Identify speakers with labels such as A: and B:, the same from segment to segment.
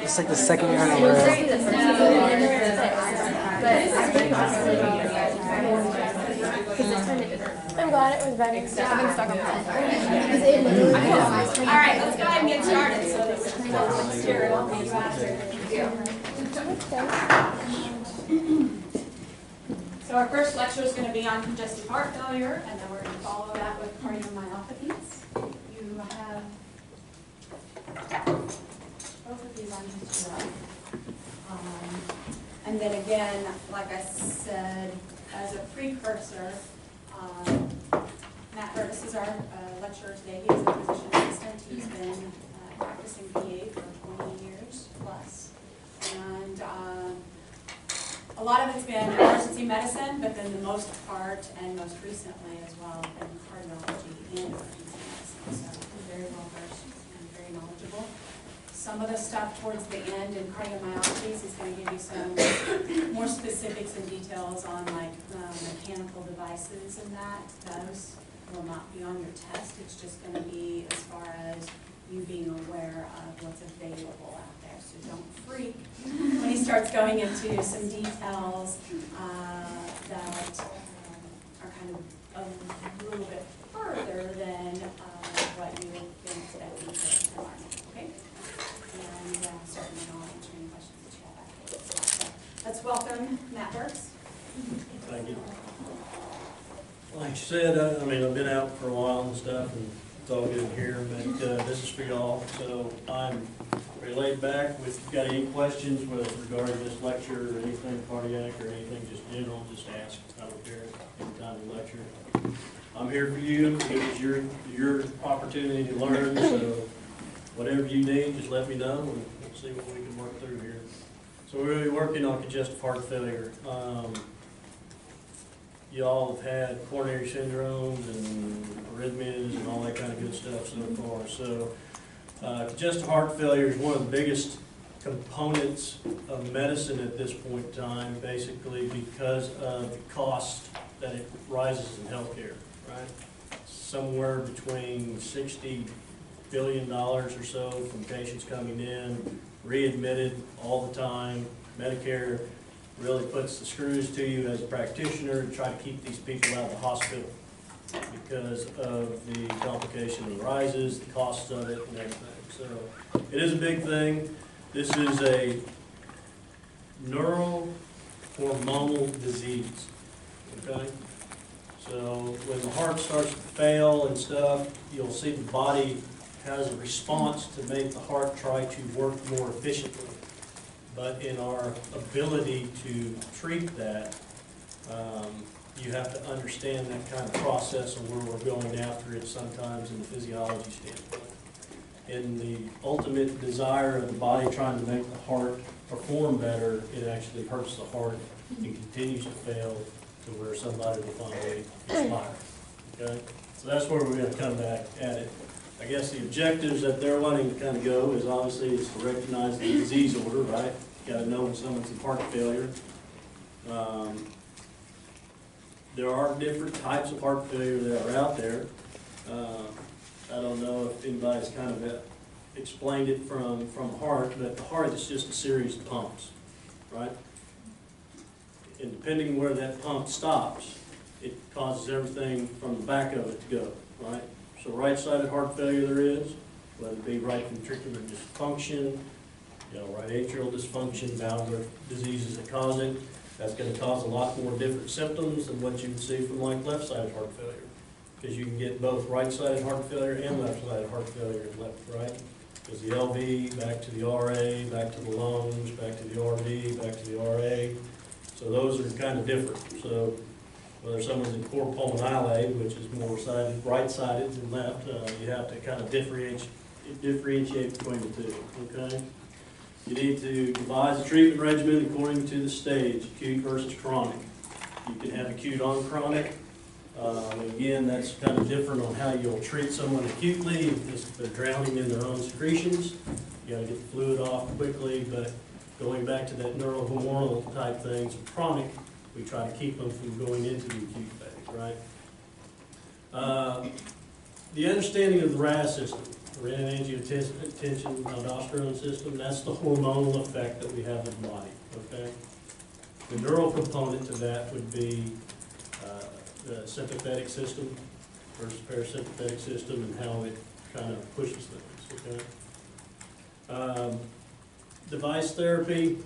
A: It's like the second year in a row.
B: I'm glad it was better. I've been stuck on that.
C: All right, let's go ahead and get started. So our first lecture is going to be on congestive heart failure, and then we're going to follow that with cardiomyopathies. You have both of these on each side. And then again, like I said, as a precursor, Matt Curtis is our lecturer today. He is a physician assistant. He's been practicing PA for 20 years plus. And a lot of it's been emergency medicine, but then the most part, and most recently as well, been cardiology and emergency medicine. So he's very well versed and very knowledgeable. Some of the stuff towards the end in cardiomyopathies is going to give you some more specifics and details on like mechanical devices and that. Those will not be on your test. It's just going to be as far as you being aware of what's available out there. So don't freak when he starts going into some details that are kind of a little bit further than what you would been expecting to learn. Okay? And certainly I'll answer any questions that you have afterwards. So let's welcome Matt Burks.
D: Thank you. Like you said, I mean, I've been out for a while and stuff, and it's all good here, but this is for y'all. So I'm relayed back. If you've got any questions, whether it's regarding this lecture or anything cardiac or anything just general, just ask. I don't care anytime you lecture. I'm here for you. It was your opportunity to learn, so whatever you need, just let me know, and we'll see what we can work through here. So we're going to be working on congestive heart failure. You all have had coronary syndromes and arrhythmias and all that kind of good stuff so far. So congestive heart failure is one of the biggest components of medicine at this point in time, basically because of the cost that it rises in healthcare, right? Somewhere between $60 billion or so from patients coming in, readmitted all the time. Medicare really puts the screws to you as a practitioner to try to keep these people out of the hospital because of the complication that arises, the costs of it, and everything. So it is a big thing. This is a neurohormonal disease, okay? So when the heart starts to fail and stuff, you'll see the body has a response to make the heart try to work more efficiently. But in our ability to treat that, you have to understand that kind of process and where we're going after it sometimes in the physiology standpoint. In the ultimate desire of the body trying to make the heart perform better, it actually hurts the heart and continues to fail to where somebody will finally expire. Okay? So that's where we're going to come back at it. I guess the objectives that they're wanting to kind of go is obviously is to recognize the disease order, right? You got to know when someone's in heart failure. There are different types of heart failure that are out there. I don't know if anybody's kind of explained it from heart, but the heart is just a series of pumps, right? And depending where that pump stops, it causes everything from the back of it to go, right? So right-sided heart failure there is, whether it be right ventricular dysfunction, right atrial dysfunction, valvular diseases that cause it. That's going to cause a lot more different symptoms than what you would see from like left-sided heart failure. Because you can get both right-sided heart failure and left-sided heart failure in left, right? Because the LV, back to the RA, back to the lungs, back to the RV, back to the RA. So those are kind of different. So whether someone's in cor pulmonale, which is more right-sided than left, you have to kind of differentiate between the two, okay? You need to devise a treatment regimen according to the stage, acute versus chronic. You can have acute on chronic. Again, that's kind of different on how you'll treat someone acutely if they're drowning in their own secretions. You got to get the fluid off quickly, but going back to that neurohormonal type things, chronic, we try to keep them from going into the acute phase, right? The understanding of the RAS system, renin-angiotensin aldosterone system. That's the hormonal effect that we have in the body, okay? The neural component to that would be the sympathetic system versus parasympathetic system and how it kind of pushes things, okay? Device therapy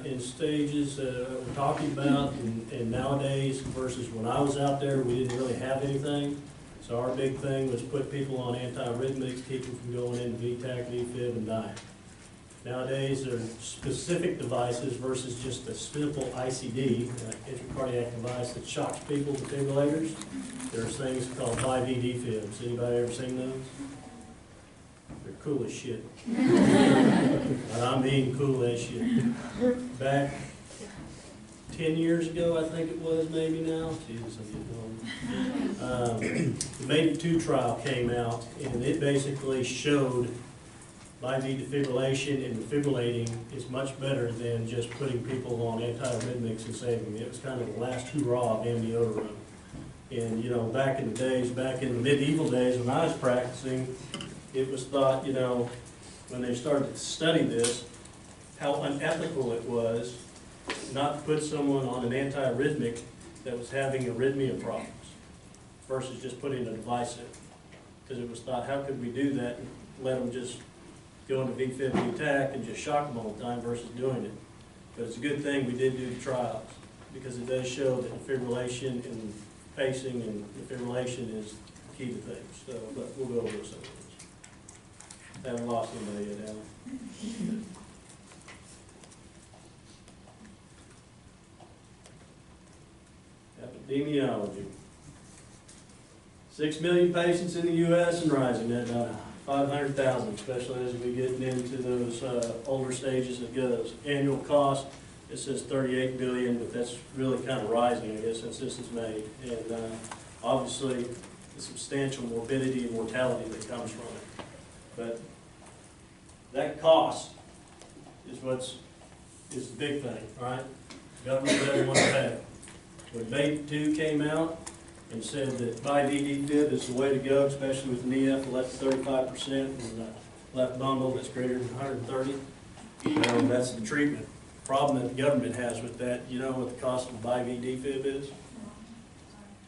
D: in stages we're talking about, and nowadays versus when I was out there, we didn't really have anything. So our big thing was put people on antiarrhythmics, keep them from going into VTAC, VFib, and dying. Nowadays, there are specific devices versus just a simple ICD, intracardiac device that shocks people, defibrillators. There's things called IV defibs. Anybody ever seen those? They're cool as shit. And I mean cool as shit. Back 10 years ago, I think it was, maybe now. Jesus, I'm getting old. The MADE-2 trial came out, and it basically showed IV defibrillation and defibrillating is much better than just putting people on antiarrhythmics and saving them. It was kind of the last hurrah of amiodarone. And, you know, back in the days, back in the medieval days when I was practicing, it was thought, you know, when they started to study this, how unethical it was not to put someone on an antiarrhythmic that was having arrhythmia problems versus just putting a device in. Because it was thought, how could we do that and let them just go into VFib, VTAC and just shock them all the time versus doing it. But it's a good thing we did do the trials because it does show that defibrillation and pacing and defibrillation is the key to things. So, but we'll go over some of those. Haven't lost anybody yet, have we? Epidemiology. 6 million patients in the U.S. and rising at about 500,000, especially as we get into those older stages it goes. Annual cost, it says 38 billion, but that's really kind of rising, I guess, since this is made. And obviously, the substantial morbidity and mortality that comes from it. But that cost is the big thing, right? Government doesn't want to pay. When MADE-2 came out and said that IV defib is the way to go, especially with an EF left 35% and left bundle that's greater than 130, that's the treatment. Problem that the government has with that, you know what the cost of IV defib is?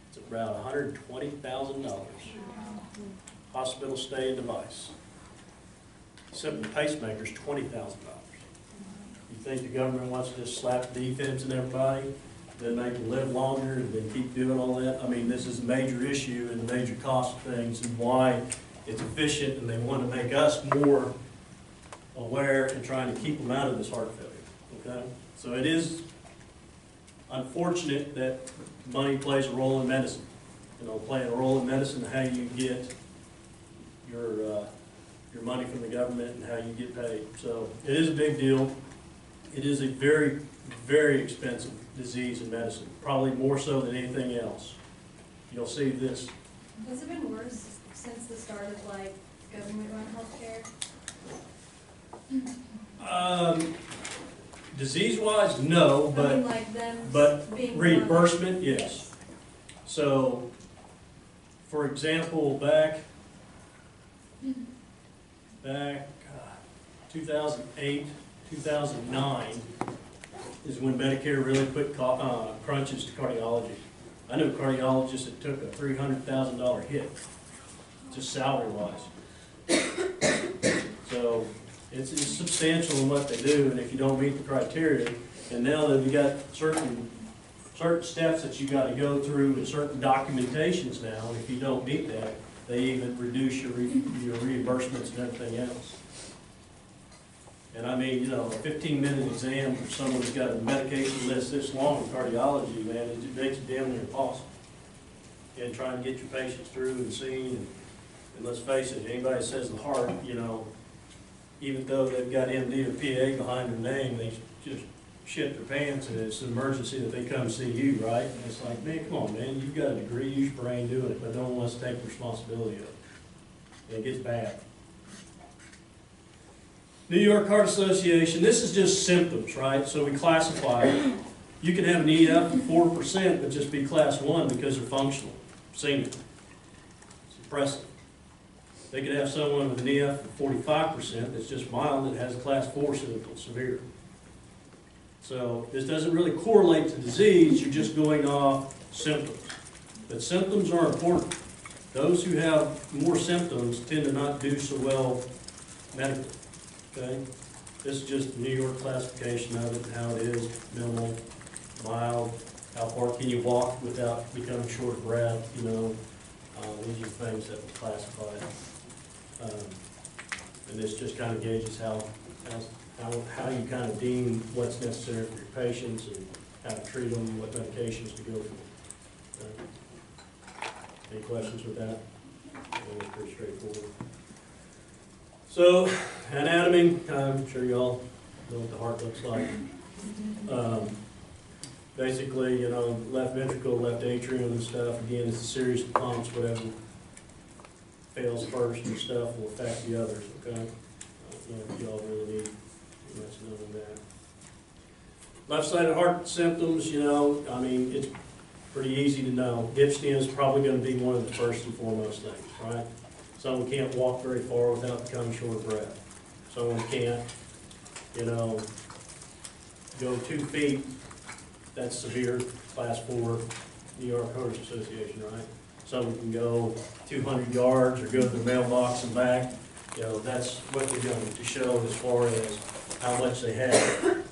D: It's about $120,000. Hospital stay and device. Simple pacemaker's $20,000. You think the government wants to just slap defibs in everybody, then make them live longer, and then keep doing all that? I mean, this is a major issue and a major cost of things and why it's efficient, and they want to make us more aware and trying to keep them out of this heart failure, okay? So it is unfortunate that money plays a role in medicine. You know, playing a role in medicine, how you get your money from the government and how you get paid. So it is a big deal. It is a very, very expensive disease in medicine, probably more so than anything else. You'll see this.
A: Has it been worse since the start of like government-run healthcare?
D: Disease-wise, no, but
A: I mean, like them being
D: reimbursement, yes. So, for example, back 2008, 2009 is when Medicare really put crunches to cardiology. I knew a cardiologist that took a $300,000 hit, just salary-wise. So it's substantial in what they do, and if you don't meet the criteria, and now that we got certain steps that you got to go through and certain documentations now, and if you don't meet that, they even reduce your reimbursements and everything else. And I mean, you know, a 15-minute exam for someone who's got a medication list this long in cardiology, man, it makes it damn near impossible. And trying to get your patients through and seen, and let's face it, anybody says the heart, you know, even though they've got MD or PA behind their name, they just shit their pants, and it's an emergency that they come see you, right? And it's like, man, come on, man, you've got a degree, use your brain doing it, but don't want us to take responsibility of it. And it gets bad. New York Heart Association, this is just symptoms, right? So we classify it. You can have an EF of 4%, but just be class 1 because they're functional, senior. It's impressive. They could have someone with an EF of 45% that's just mild that has a class 4 symptom, severe. So this doesn't really correlate to disease, you're just going off symptoms. But symptoms are important. Those who have more symptoms tend to not do so well medically, okay? This is just New York classification of it, how it is, minimal, mild, how far can you walk without becoming short of breath, you know? These are things that were classified. And this just kind of gauges how you kind of deem what's necessary for your patients and how to treat them, what medications to go for. Any questions with that? It's pretty straightforward. So, anatomy, I'm sure you all know what the heart looks like. Basically, you know, left ventricle, left atrium and stuff, again, it's a series of pumps, whatever fails first and stuff will affect the others, okay? I don't know if you all really need too much to know on that. Left-sided heart symptoms, you know, I mean, it's pretty easy to know. Dyspnea is probably going to be one of the first and foremost things, right? Someone can't walk very far without becoming short of breath. Someone can't, you know, go 2 feet. That's severe, class 4, New York Heart Association, right? Someone can go 200 yards or go to the mailbox and back. You know, that's what they're going to show as far as how much they have.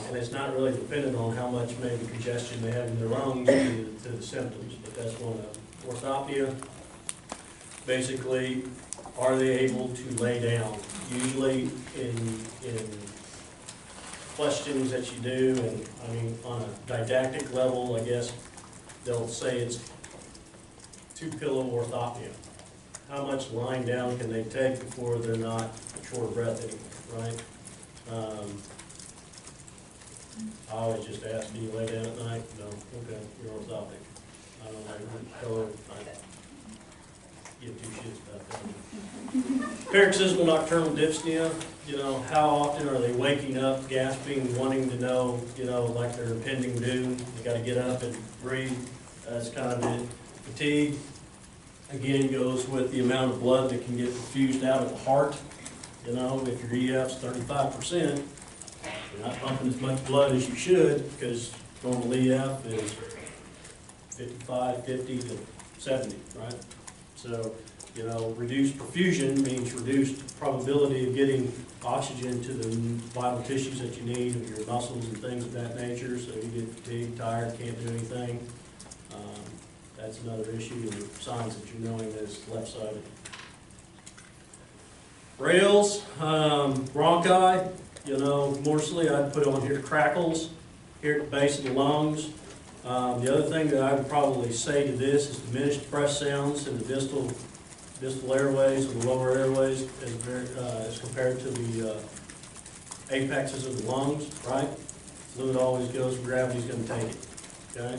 D: And it's not really dependent on how much maybe congestion they have in their lungs to the symptoms, but that's one of them. Orthopnea, basically, are they able to lay down? Usually in questions that you do, and I mean, on a didactic level, I guess, they'll say it's 2-pillow orthopnea. How much lying down can they take before they're not short of breath anymore, right? I always just ask, do you lay down at night? No, okay, you're orthoptic. I don't know, pillow, I give 2 shits about that. Paroxysmal nocturnal dyspnea, you know, how often are they waking up, gasping, wanting to know, you know, like they're impending doom, they gotta get up and breathe, that's kind of it. Fatigue, again, goes with the amount of blood that can get perfused out of the heart. You know, if your EF's 35%, you're not pumping as much blood as you should, because normal EF is 55, 50 to 70, right? So, you know, reduced perfusion means reduced probability of getting oxygen to the vital tissues that you need, of your muscles and things of that nature, so you get fatigued, tired, can't do anything. That's another issue, and signs that you're knowing is left-sided. Rails, bronchi, you know, mostly I'd put on here crackles, here at the base of the lungs. The other thing that I would probably say to this is diminished breath sounds in the distal airways or the lower airways as compared to the apexes of the lungs, right? Fluid always goes where gravity's going to take it, okay?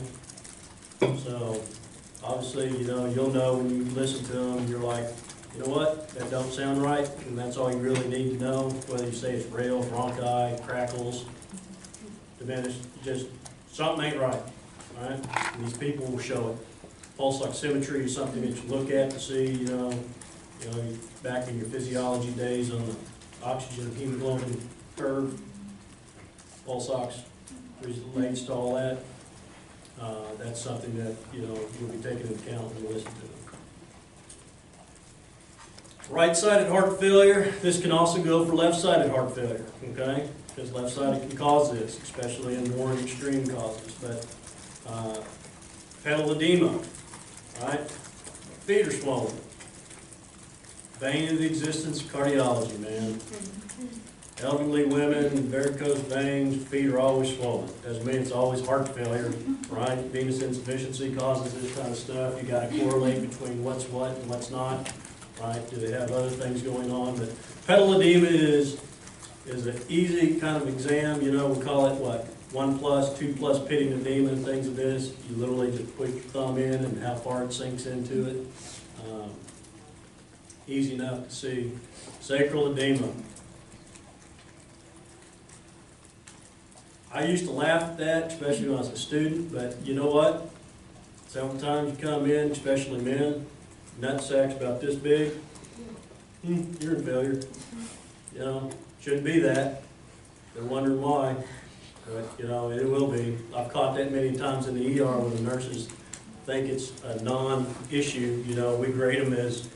D: So, obviously, you know, you'll know when you listen to them, you're like, you know what, that don't sound right, and that's all you really need to know, whether you say it's rail, bronchi, crackles, diminished, just something ain't right, all right? And these people will show it. Pulse oximetry is something that you look at to see, you know, back in your physiology days on the oxygen hemoglobin curve, pulse ox relates to all that. That's something that, you know, you'll be taking into account when you listen to them. Right-sided heart failure, this can also go for left-sided heart failure, okay? Because left-sided can cause this, especially in more extreme causes. But pedal edema, right? Feet are swollen. Bane of the existence of cardiology, man. Elderly women, varicose veins, feet are always swollen. Doesn't mean it's always heart failure, right? Venous insufficiency causes this kind of stuff. You got to correlate between what's what and what's not, right? Do they have other things going on? But pedal edema is an easy kind of exam. You know, we call it what? 1+, 2+ pitting edema and things of this. You literally just put your thumb in and how far it sinks into it. Easy enough to see. Sacral edema. I used to laugh at that, especially when I was a student, but you know what? Several times you come in, especially men, nut sacks about this big, you're in failure. You know, shouldn't be that. They're wondering why, but, you know, it will be. I've caught that many times in the ER when the nurses think it's a non-issue. You know, we grade them as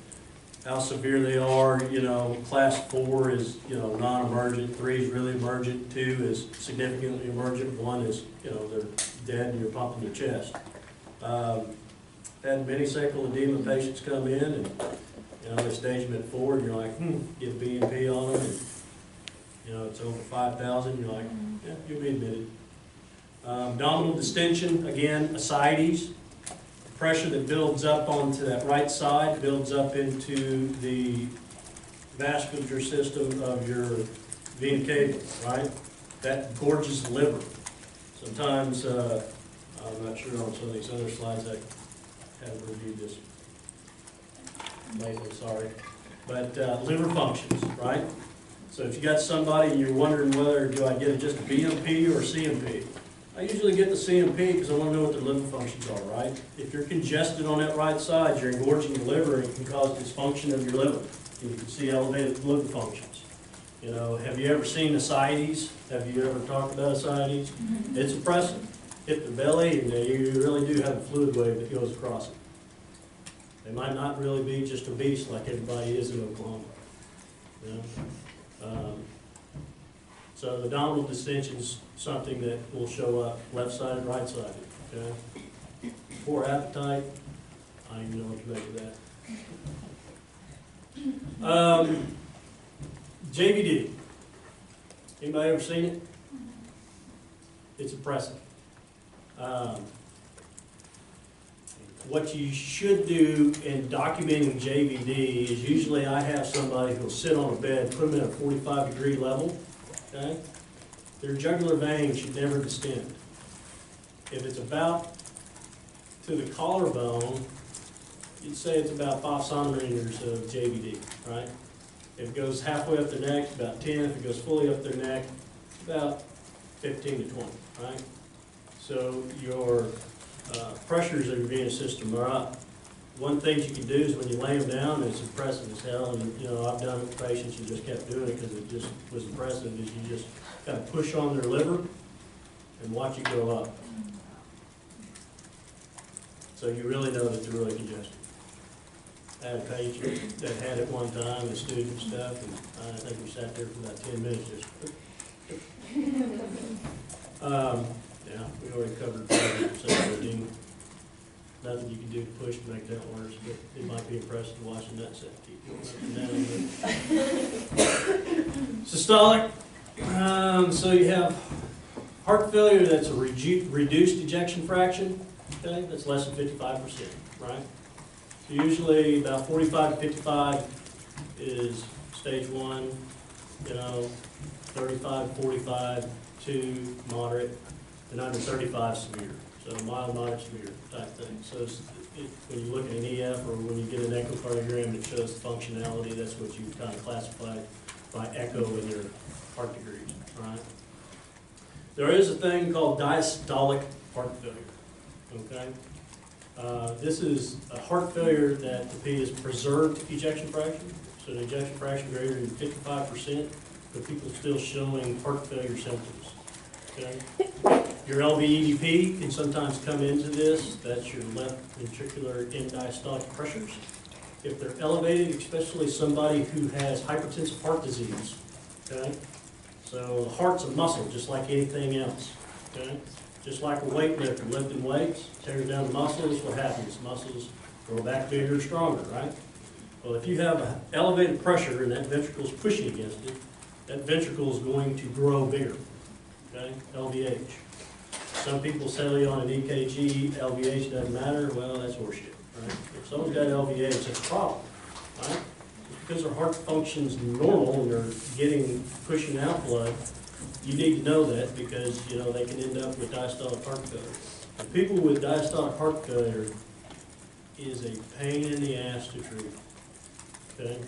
D: how severe they are. You know, class 4 is, you know, non-emergent, 3 is really emergent, 2 is significantly emergent, 1 is, you know, they're dead and you're pumping their chest. Had many sacral edema patients come in and, you know, they stage them at 4 and you're like, get B&P on them, and, you know, it's over 5,000, you're like, yeah, you'll be admitted. Abdominal distension, again, ascites. Pressure that builds up onto that right side builds up into the vascular system of your vena cava, right? That gorges the liver. Sometimes, I'm not sure on some of these other slides, I haven't reviewed this lately, sorry. But liver functions, right? So if you got somebody and you're wondering whether do I get just a BMP or a CMP, I usually get the CMP because I want to know what their liver functions are, right? If you're congested on that right side, you're engorging the liver and it can cause dysfunction of your liver. You can see elevated liver functions. You know, have you ever seen ascites? Have you ever talked about ascites? It's oppressive. Hit the belly and you really do have a fluid wave that goes across it. They might not really be just obese like everybody is in Oklahoma. You know? So the abdominal distension is something that will show up left-sided, right-sided, okay? Poor appetite, I don't even know what to make of that. JVD, anybody ever seen it? It's oppressive. What you should do in documenting JVD is usually I have somebody who'll sit on a bed, put them in a 45-degree level, okay? Their jugular vein should never distend. If it's about to the collarbone, you'd say it's about 5 centimeters of JVD, right? If it goes halfway up their neck, it's about 10. If it goes fully up their neck, about 15 to 20, right? So your pressures of your venous system are up. One thing you can do is when you lay them down, it's impressive as hell, and you know, I've done it with patients who just kept doing it because it just was impressive, is you just kind of push on their liver and watch it go up. So you really know that they're really congested. I had a patient that had it one time, a student and stuff, and I think we sat there for about 10 minutes just. Yeah, we already covered that. Nothing you can do to push to make that worse, but it might be impressive watching that set keep going up and down. Systolic. So you have heart failure that's a reduced ejection fraction. Okay, that's less than 55%, right? So usually about 45 to 55 is stage 1. You know, 35, 45, 2 moderate, and under 35 severe. So mild, moderate, severe type thing. So when you look at an EF or when you get an echocardiogram that shows the functionality, that's what you kind of classify by echo in your heart degrees, right? There is a thing called diastolic heart failure, okay? This is a heart failure that the P is preserved ejection fraction. So the ejection fraction greater than 55%, but people still showing heart failure symptoms, okay? Your LVEDP can sometimes come into this. That's your left ventricular end diastolic pressures. If they're elevated, especially somebody who has hypertensive heart disease, okay? So the heart's a muscle, just like anything else, okay? Just like a weightlifter lifting weights, tears down the muscles, what happens? Muscles grow back bigger, stronger, right? Well, if you have an elevated pressure and that ventricle is pushing against it, that ventricle is going to grow bigger, okay? LVH. Some people say on an EKG, LVH doesn't matter. Well, that's horseshit, right? If someone's got LVH, that's a problem, right? Because their heart functions normal and they're pushing out blood, you need to know that because, you know, they can end up with diastolic heart failure. And people with diastolic heart failure is a pain in the ass to treat, okay?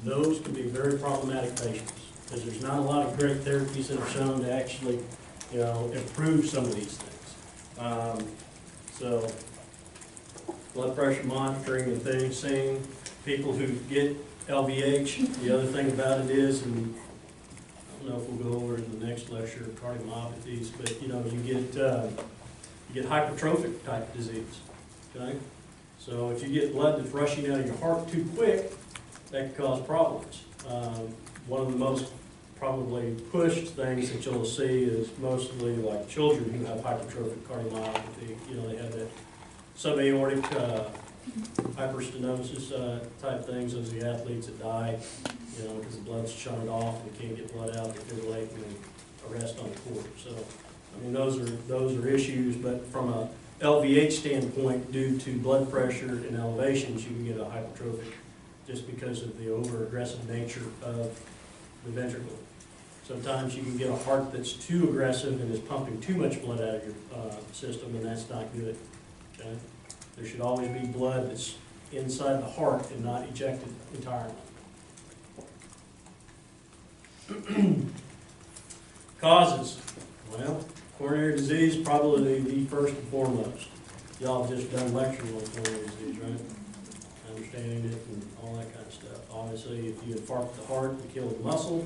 D: Those can be very problematic patients because there's not a lot of great therapies that are shown to actually, you know, improve some of these things. So blood pressure monitoring and things, seeing people who get LVH, the other thing about it is, and I don't know if we'll go over it in the next lecture, cardiomyopathies, but you know, you get hypertrophic type disease, okay? So if you get blood that's rushing out of your heart too quick, that can cause problems. One of the most probably pushed things that you'll see is mostly like children who have hypertrophic cardiomyopathy. You know, they have that subaortic hyperstenosis type things. Those are the athletes that die, you know, because the blood's shunted off and can't get blood out, they fibrillate and then arrest on the court. So, I mean, those are issues, but from a LVH standpoint, due to blood pressure and elevations, you can get a hypertrophic just because of the over-aggressive nature of the ventricle. Sometimes you can get a heart that's too aggressive and is pumping too much blood out of your system, and that's not good. Okay? There should always be blood that's inside the heart and not ejected entirely. Causes. Well, coronary disease probably the first and foremost. Y'all have just done lectures on coronary disease, right? Understanding it and all that kind of stuff. Obviously, if you infarct the heart and kill the muscle,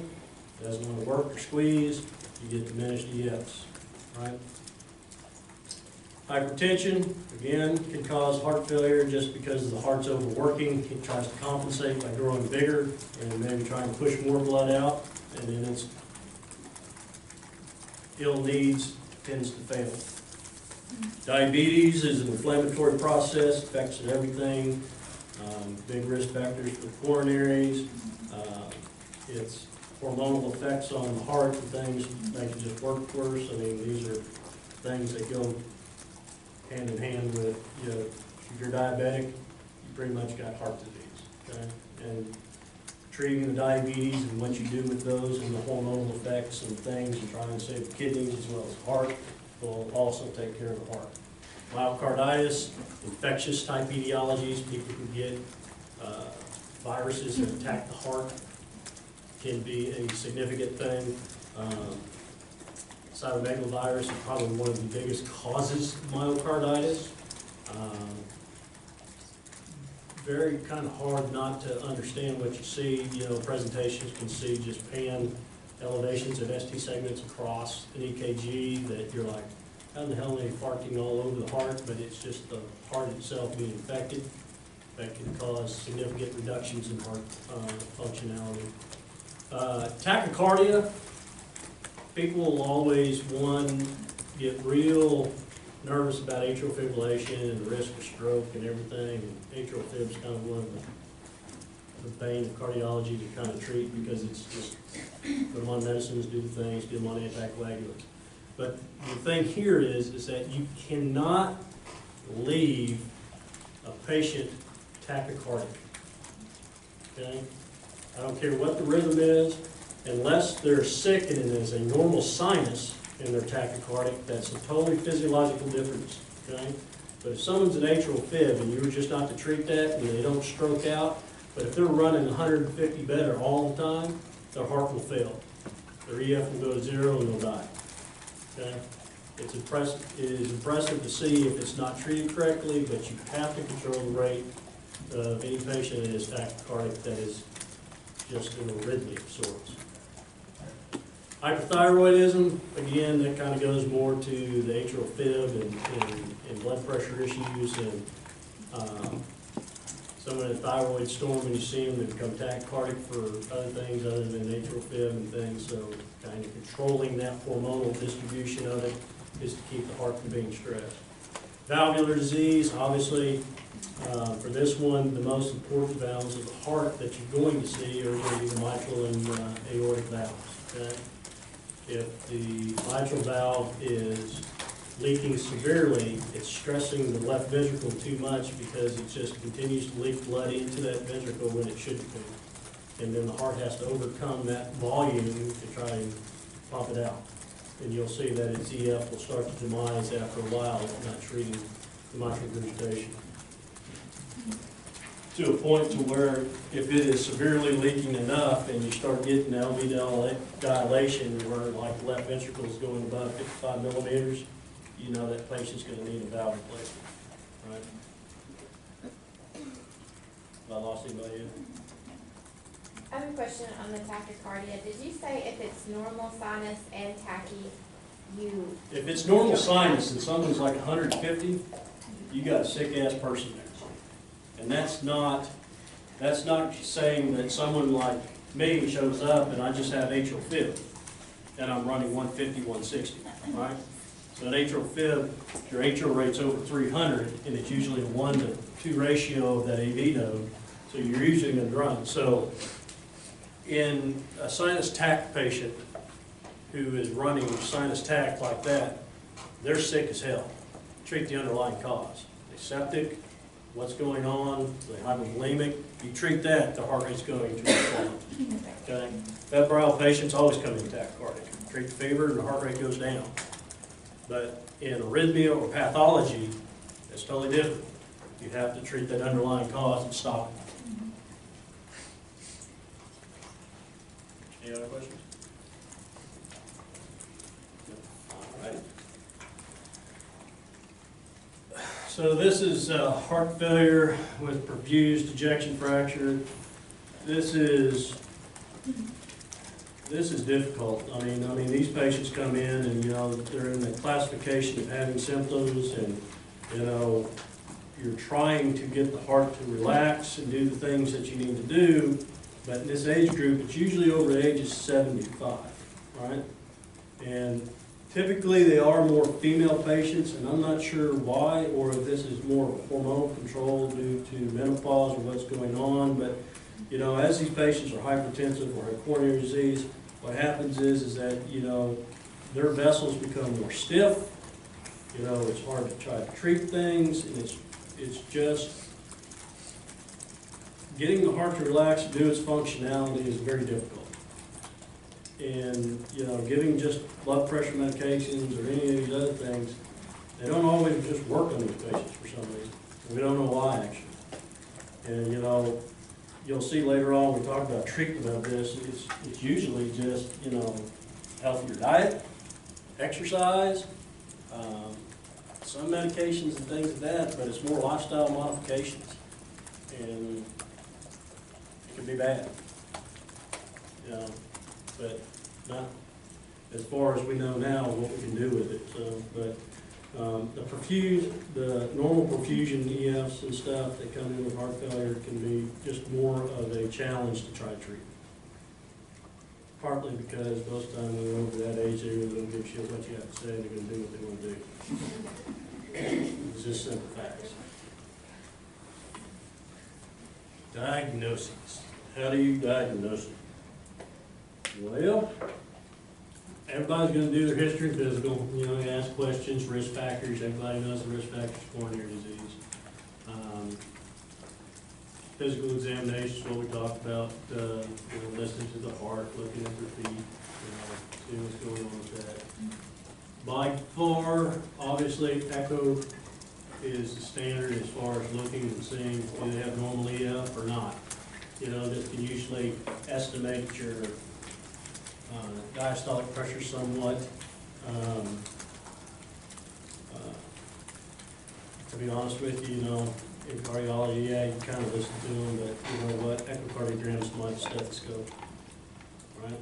D: it doesn't want to work or squeeze, you get diminished EFs, right? Hypertension, again, can cause heart failure just because the heart's overworking. It tries to compensate by growing bigger and maybe trying to push more blood out, and then its ill needs tends to fail. Diabetes is an inflammatory process, affects everything. Big risk factors for coronaries. Its hormonal effects on the heart and things make it just work worse. I mean, these are things that go hand in hand with, you know, if you're diabetic, you pretty much got heart disease, okay? And treating the diabetes and what you do with those and the hormonal effects and things and trying to save the kidneys as well as the heart will also take care of the heart. Myocarditis, infectious type etiologies, people who get viruses that attack the heart can be a significant thing. Cytomegalovirus is probably one of the biggest causes of myocarditis. Very kind of hard not to understand what you see. You know, presentations can see just pan elevations of ST segments across an EKG that you're like, how in the hell are they farting all over the heart? But it's just the heart itself being infected that can cause significant reductions in heart functionality. Tachycardia, people will always, get real nervous about atrial fibrillation and the risk of stroke and everything. And atrial fib is kind of one of the bane of cardiology to kind of treat because it's just put them on medicines, do the things, do them on anticoagulants. But the thing here is that you cannot leave a patient tachycardic. Okay? I don't care what the rhythm is, unless they're sick and it is a normal sinus and they're tachycardic, that's a totally physiological difference. Okay? But if someone's an atrial fib and you were just not to treat that and they don't stroke out, but if they're running 150 better all the time, their heart will fail. Their EF will go to 0 and they'll die. Okay? It's impressive. It is impressive to see if it's not treated correctly, but you have to control the rate of any patient that is tachycardic that is just an arrhythmia of sorts. Hyperthyroidism, again, that kind of goes more to the atrial fib and blood pressure issues and some of the thyroid storm when you see them, they become tachycardic for other things other than atrial fib and things. So kind of controlling that hormonal distribution of it is to keep the heart from being stressed. Valvular disease, obviously, for this one, the most important valves of the heart that you're going to see are going to be the mitral and aortic valves. Okay? If the mitral valve is leaking severely, it's stressing the left ventricle too much because it just continues to leak blood into that ventricle when it shouldn't be. And then the heart has to overcome that volume to try and pump it out. And you'll see that its EF will start to demise after a while if not treating the mitral regurgitation. To a point to where if it is severely leaking enough and you start getting LV dilation where like the left ventricle is going above 55 millimeters, you know that patient's going to need a valve replacement, right? Have I lost anybody yet?
B: I have a question on the tachycardia. Did you say if it's normal sinus and tachy, you,
D: If it's normal sinus and someone's like 150, you got a sick-ass person there. And that's not saying that someone like me shows up and I just have atrial fib, and I'm running 150, 160, right? So that atrial fib, your atrial rate's over 300, and it's usually a 1-to-2 ratio of that AV node, so you're usually going to run. So in a sinus tach patient who is running sinus tach like that, they're sick as hell. Treat the underlying cause. They septic, what's going on, they hypovolemic. You treat that, the heart rate's going to respond. Okay? Febrile patients always come in tachycardic. Treat the fever and the heart rate goes down. But in arrhythmia or pathology, it's totally different. You have to treat that underlying cause and stop it. Any other questions? All right. So this is heart failure with perfused ejection fracture. This is difficult. I mean, these patients come in and, you know, they're in the classification of having symptoms, and, you know, you're trying to get the heart to relax and do the things that you need to do, but in this age group, it's usually over the age of 75, right? And typically, they are more female patients, and I'm not sure why, or if this is more hormonal control due to menopause or what's going on, but, you know, as these patients are hypertensive or have coronary disease, what happens is that, you know, their vessels become more stiff. You know, it's hard to try to treat things, and it's just getting the heart to relax and do its functionality is very difficult. And, you know, giving just blood pressure medications or any of these other things, they don't always just work on these patients for some reason. We don't know why, actually. And, you know, you'll see later on, we talk about treatment of this, it's usually just, you know, healthier diet, exercise, some medications and things like that, but it's more lifestyle modifications. And it can be bad, you know, but not as far as we know now what we can do with it. So, but the normal perfusion EFs and stuff that come in with heart failure can be just more of a challenge to try to treat. Partly because most of the time when they're over that age, they're going to give a shit what you have to say. They're going to do what they want to do. It's just simple facts. Diagnosis. How do you diagnose it? Well, everybody's going to do their history and physical. You know, you ask questions, risk factors. Everybody knows the risk factors for coronary disease. Physical examination is what we talked about. You know, listening to the heart, looking at their feet, you know, seeing what's going on with that. By far, obviously, echo is the standard as far as looking and seeing do they have normal EF or not. You know, this can usually estimate your diastolic pressure somewhat. To be honest with you, you know, in cardiology, yeah, you kind of listen to them, but you know what, echocardiograms might be stethoscope, right?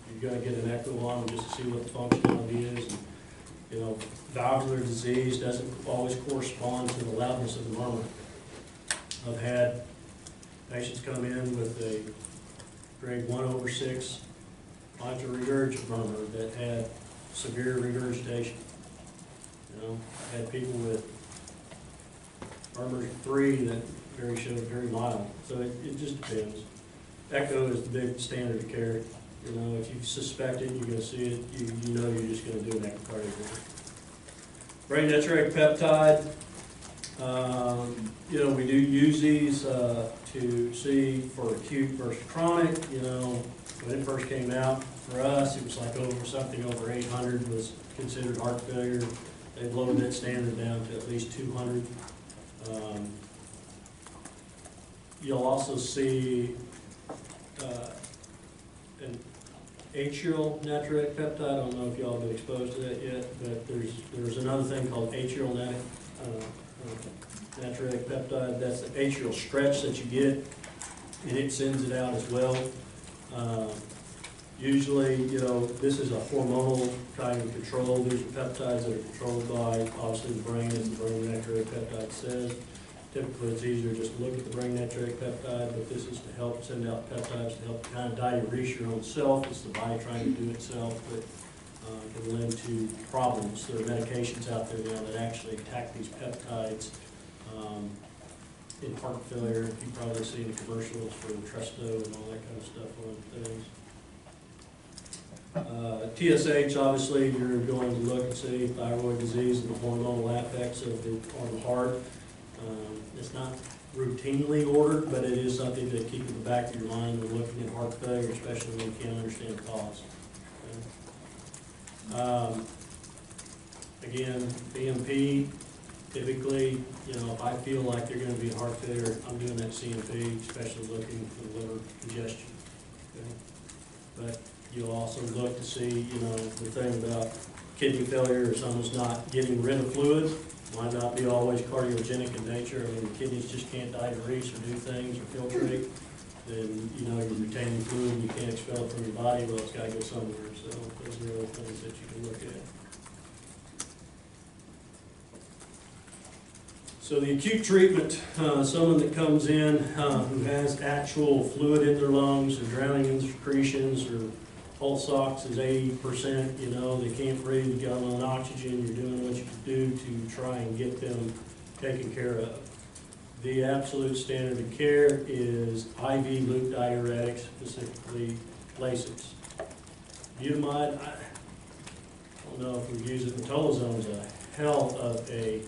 D: You've got to get an echo on just to see what the functionality is. And, you know, valvular disease doesn't always correspond to the loudness of the murmur. I've had patients come in with a grade 1/6 mitral regurgitant murmur that had severe regurgitation. You know, I had people with murmurs 3 that showed very mild. So it just depends. Echo is the big standard of care. You know, if you suspect it, you're going to see it. You know you're just going to do an echocardiogram. Brain natriuretic peptide. You know, we do use these to see for acute versus chronic. You know, when it first came out for us, it was like something over 800 was considered heart failure. They've lowered that standard down to at least 200. You'll also see an atrial natriuretic peptide. I don't know if y'all have been exposed to that yet, but there's another thing called atrial natriuretic peptide. That's the atrial stretch that you get and it sends it out as well. Usually, this is a hormonal kind of control. These are peptides that are controlled by, obviously, the brain, as the brain natriuretic peptide says. Typically, it's easier just to look at the brain natriuretic peptide, but this is to help send out peptides to help kind of diurese your own self. It's the body trying to do itself, but can lend to problems. There are medications out there now that actually attack these peptides in heart failure. You've probably seen the commercials for Entresto and all that kind of stuff on things. TSH, obviously, you're going to look and see thyroid disease and the hormonal aspects of on the heart. It's not routinely ordered, but it is something to keep in the back of your mind when looking at heart failure, especially when you can't understand the cause. Okay. Again, BMP, typically, if I feel like they're going to be a heart failure, I'm doing that CMP, especially looking for liver congestion. Okay. But you'll also look to see, the thing about kidney failure is someone's not getting rid of fluid. Might not be always cardiogenic in nature. I mean, the kidneys just can't diurese or do things or filtrate. Then, you're retaining fluid and you can't expel it from your body. Well, it's got to go somewhere. So those are other things that you can look at. So the acute treatment, someone that comes in who has actual fluid in their lungs or drowning in secretions or pulse ox is 80%, they can't breathe, you've got them on oxygen, you're doing what you can do to try and get them taken care of. The absolute standard of care is IV loop diuretics, specifically Lasix. Butamide, I don't know if we use it, metolazone is a hell of a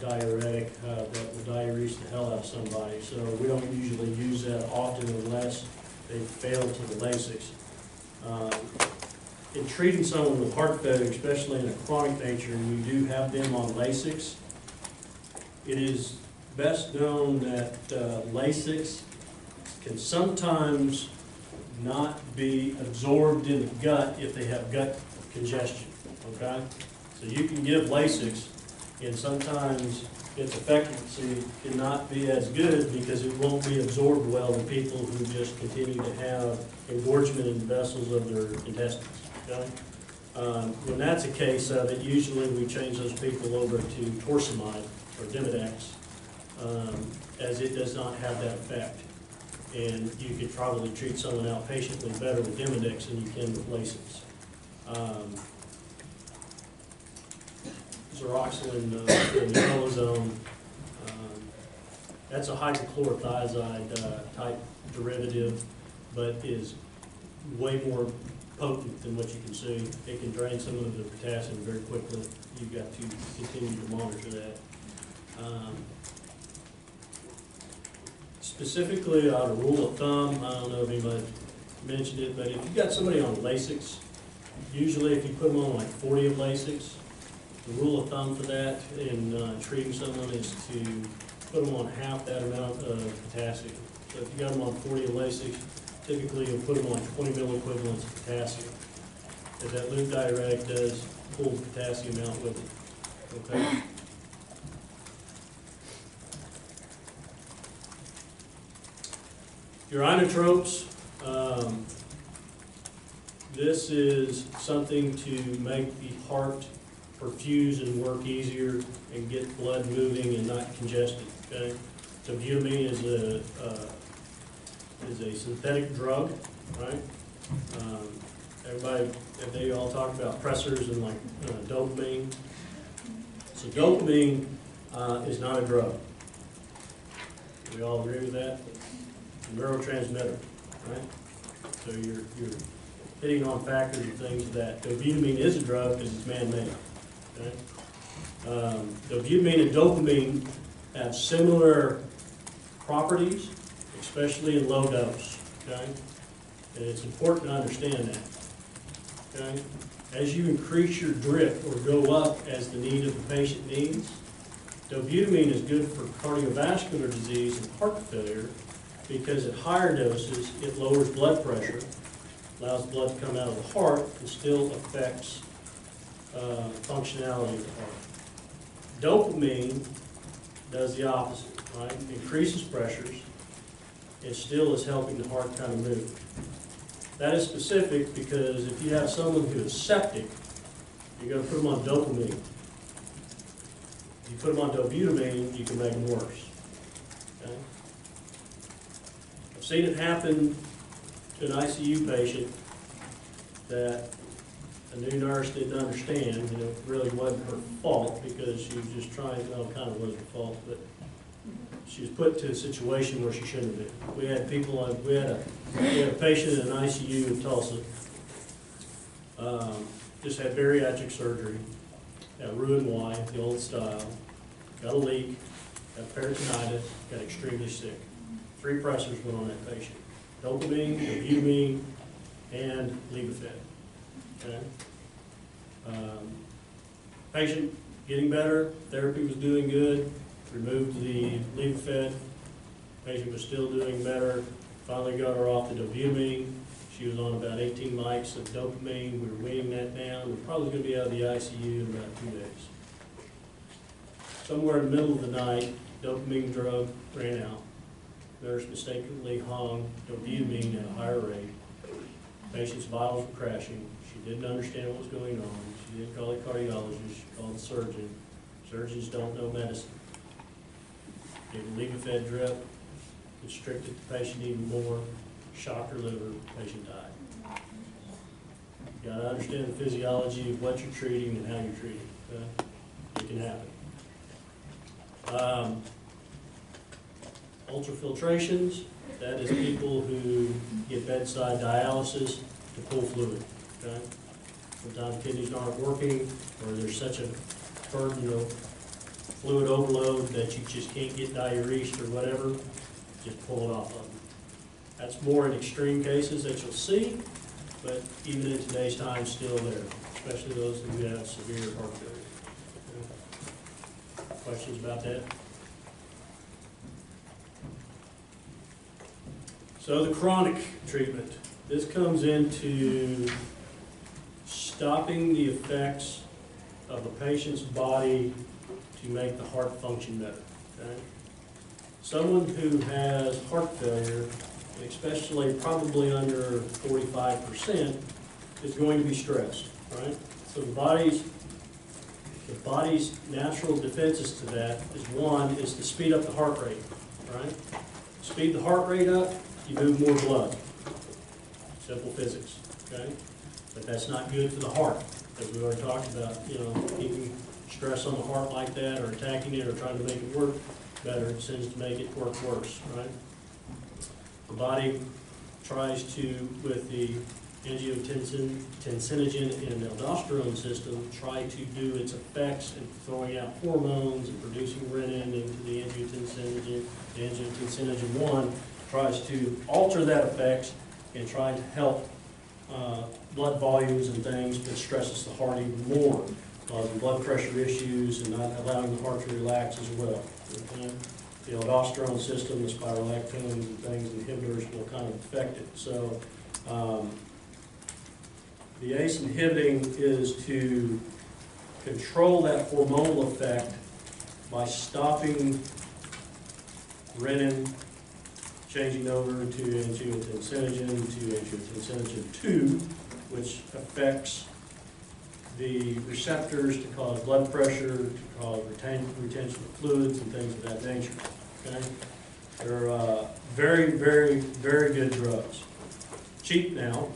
D: diuretic that will diurese the hell out of somebody. So we don't usually use that often unless they fail to the Lasix. In treating someone with heart failure, especially in a chronic nature, and we do have them on Lasix, it is best known that Lasix can sometimes not be absorbed in the gut if they have gut congestion, okay? So you can give Lasix, and sometimes its effectiveness cannot be as good because it won't be absorbed well in people who just continue to have engorgement in the vessels of their intestines. Okay? When that's a case of it, usually we change those people over to torsemide or Demodex, as it does not have that effect. And you could probably treat someone outpatiently better with Demodex than you can with Lasix. Zeroxylin and metolazone, that's a hydrochlorothiazide type derivative, but is way more potent than what you can see. It can drain some of the potassium very quickly. You've got to continue to monitor that. Specifically, a rule of thumb, I don't know if anybody mentioned it, but if you've got somebody on Lasix, usually if you put them on like 40 of Lasix, the rule of thumb for that in treating someone is to put them on half that amount of potassium. So if you got them on 40 of Lasix, typically you'll put them on 20 milliequivalents of potassium. Because that loop diuretic does pull the potassium out with it. Okay? Your inotropes, this is something to make the heart perfuse and work easier and get blood moving and not congested. Okay, so butamine is a synthetic drug, right? Everybody, they all talk about pressors and like dopamine. So dopamine is not a drug. We all agree with that. A neurotransmitter, right? So you're hitting on factors and things of that. Dobutamine is a drug because it's man-made. Okay? Dobutamine and dopamine have similar properties, especially in low dose. Okay? And it's important to understand that. Okay? As you increase your drip or go up as the need of the patient needs, dobutamine is good for cardiovascular disease and heart failure because at higher doses it lowers blood pressure, allows blood to come out of the heart, and still affects functionality of the heart. Dopamine does the opposite, right? Increases pressures it still is helping the heart kind of move. That is specific because if you have someone who is septic, you're going to put them on dopamine. If you put them on dobutamine, you can make them worse. Okay? I've seen it happen to an ICU patient that a new nurse didn't understand, and it really wasn't her fault because she was just trying, well, it kind of was her fault, but she was put to a situation where she shouldn't have been. We had people, we had a patient in an ICU in Tulsa, just had bariatric surgery, got Roux-en-Y, the old style, got a leak, got peritonitis, got extremely sick. 3 pressors went on that patient: dopamine, dobutamine, and Levophed. Okay. Patient getting better, therapy was doing good, removed the Levophed, patient was still doing better, finally got her off the dobutamine. She was on about 18 mics of dopamine. We were weaning that down. We're probably going to be out of the ICU in about 2 days. Somewhere in the middle of the night, dopamine drug ran out. Nurse mistakenly hung dobutamine at a higher rate. Patient's vitals were crashing. She didn't understand what was going on. She didn't call the cardiologist. She called the surgeon. Surgeons don't know medicine. Gave a Levophed drip, constricted the patient even more, shocked her liver, patient died. You gotta understand the physiology of what you're treating and how you're treating. Okay? It can happen. Ultrafiltrations, that is people who get bedside dialysis to pull fluid. Okay? Sometimes kidneys aren't working, or there's such a burden of fluid overload that you just can't get diuresed or whatever, just pull it off of them. That's more in extreme cases that you'll see, but even in today's time, still there, especially those who have severe heart failure. Okay. Questions about that? So the chronic treatment, this comes into stopping the effects of a patient's body to make the heart function better. Okay? Someone who has heart failure, especially probably under 45%, is going to be stressed, right? So the body's natural defenses to that is to speed up the heart rate, right? Speed the heart rate up, you move more blood. Simple physics, okay? But that's not good for the heart, as we already talked about, keeping stress on the heart like that, or attacking it, or trying to make it work better, it tends to make it work worse, right? The body tries to, with the angiotensinogen and aldosterone system, try to do its effects in throwing out hormones and producing renin into the angiotensinogen. The angiotensinogen 1 tries to alter that effect and try to help blood volumes and things, but stresses the heart even more, causing blood pressure issues and not allowing the heart to relax as well. Okay? The aldosterone system, the spirolactones and things, inhibitors will kind of affect it. So the ACE inhibiting is to control that hormonal effect by stopping renin changing over to angiotensinogen to angiotensinogen 2, which affects the receptors to cause blood pressure, to cause retention of fluids and things of that nature. Okay? They're very, very, very good drugs. Cheap now.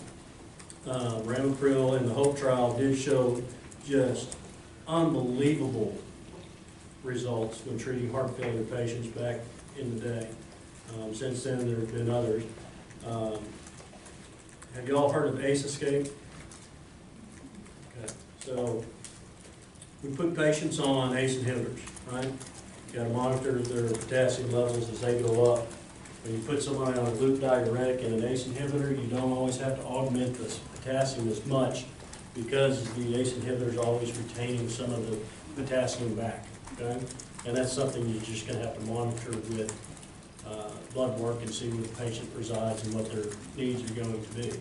D: Ramipril in the HOPE trial did show just unbelievable results when treating heart failure patients back in the day. Since then, there have been others. Have you all heard of ACE Escape? Okay, so we put patients on ACE inhibitors, right? You got to monitor their potassium levels as they go up. When you put somebody on a loop diuretic and an ACE inhibitor, you don't always have to augment the potassium as much because the ACE inhibitor is always retaining some of the potassium back, okay? And that's something you're just going to have to monitor with blood work and see where the patient resides and what their needs are going to be.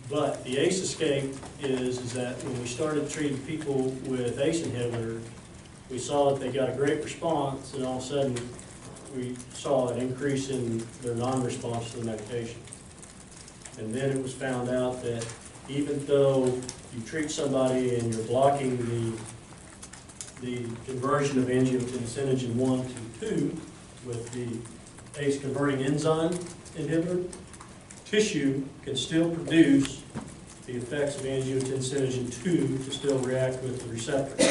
D: But the ACE escape is that when we started treating people with ACE inhibitor, we saw that they got a great response, and all of a sudden we saw an increase in their non-response to the medication. And then it was found out that even though you treat somebody and you're blocking the conversion of angiotensinogen 1 to 2 with the ACE converting enzyme inhibitor, tissue can still produce the effects of angiotensinogen 2 to still react with the receptor.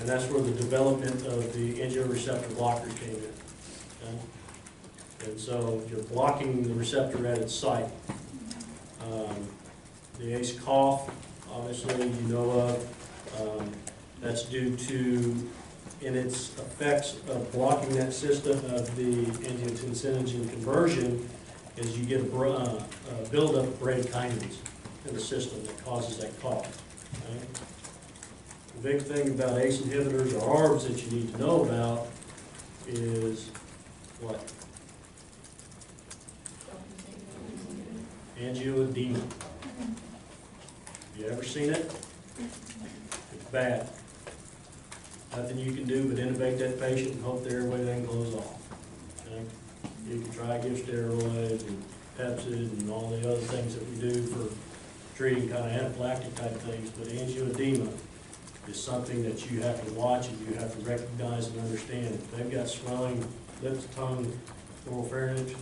D: And that's where the development of the angioreceptor blockers came in. Okay? And so you're blocking the receptor at its site. The ACE cough, obviously you know of, that's due to, in its effects of blocking that system of the angiotensinogen conversion, is you get a buildup of bradykinin in the system that causes that cough. Okay? The big thing about ACE inhibitors or ARBs that you need to know about is what? Angioedema. You ever seen it? It's bad. Nothing you can do but intubate that patient and hope their airway doesn't close off. Okay? You can try to give steroids and Pepsid and all the other things that we do for treating kind of anaphylactic type things, but angioedema is something that you have to watch and you have to recognize and understand. If they've got swelling, lips, tongue, oropharynx,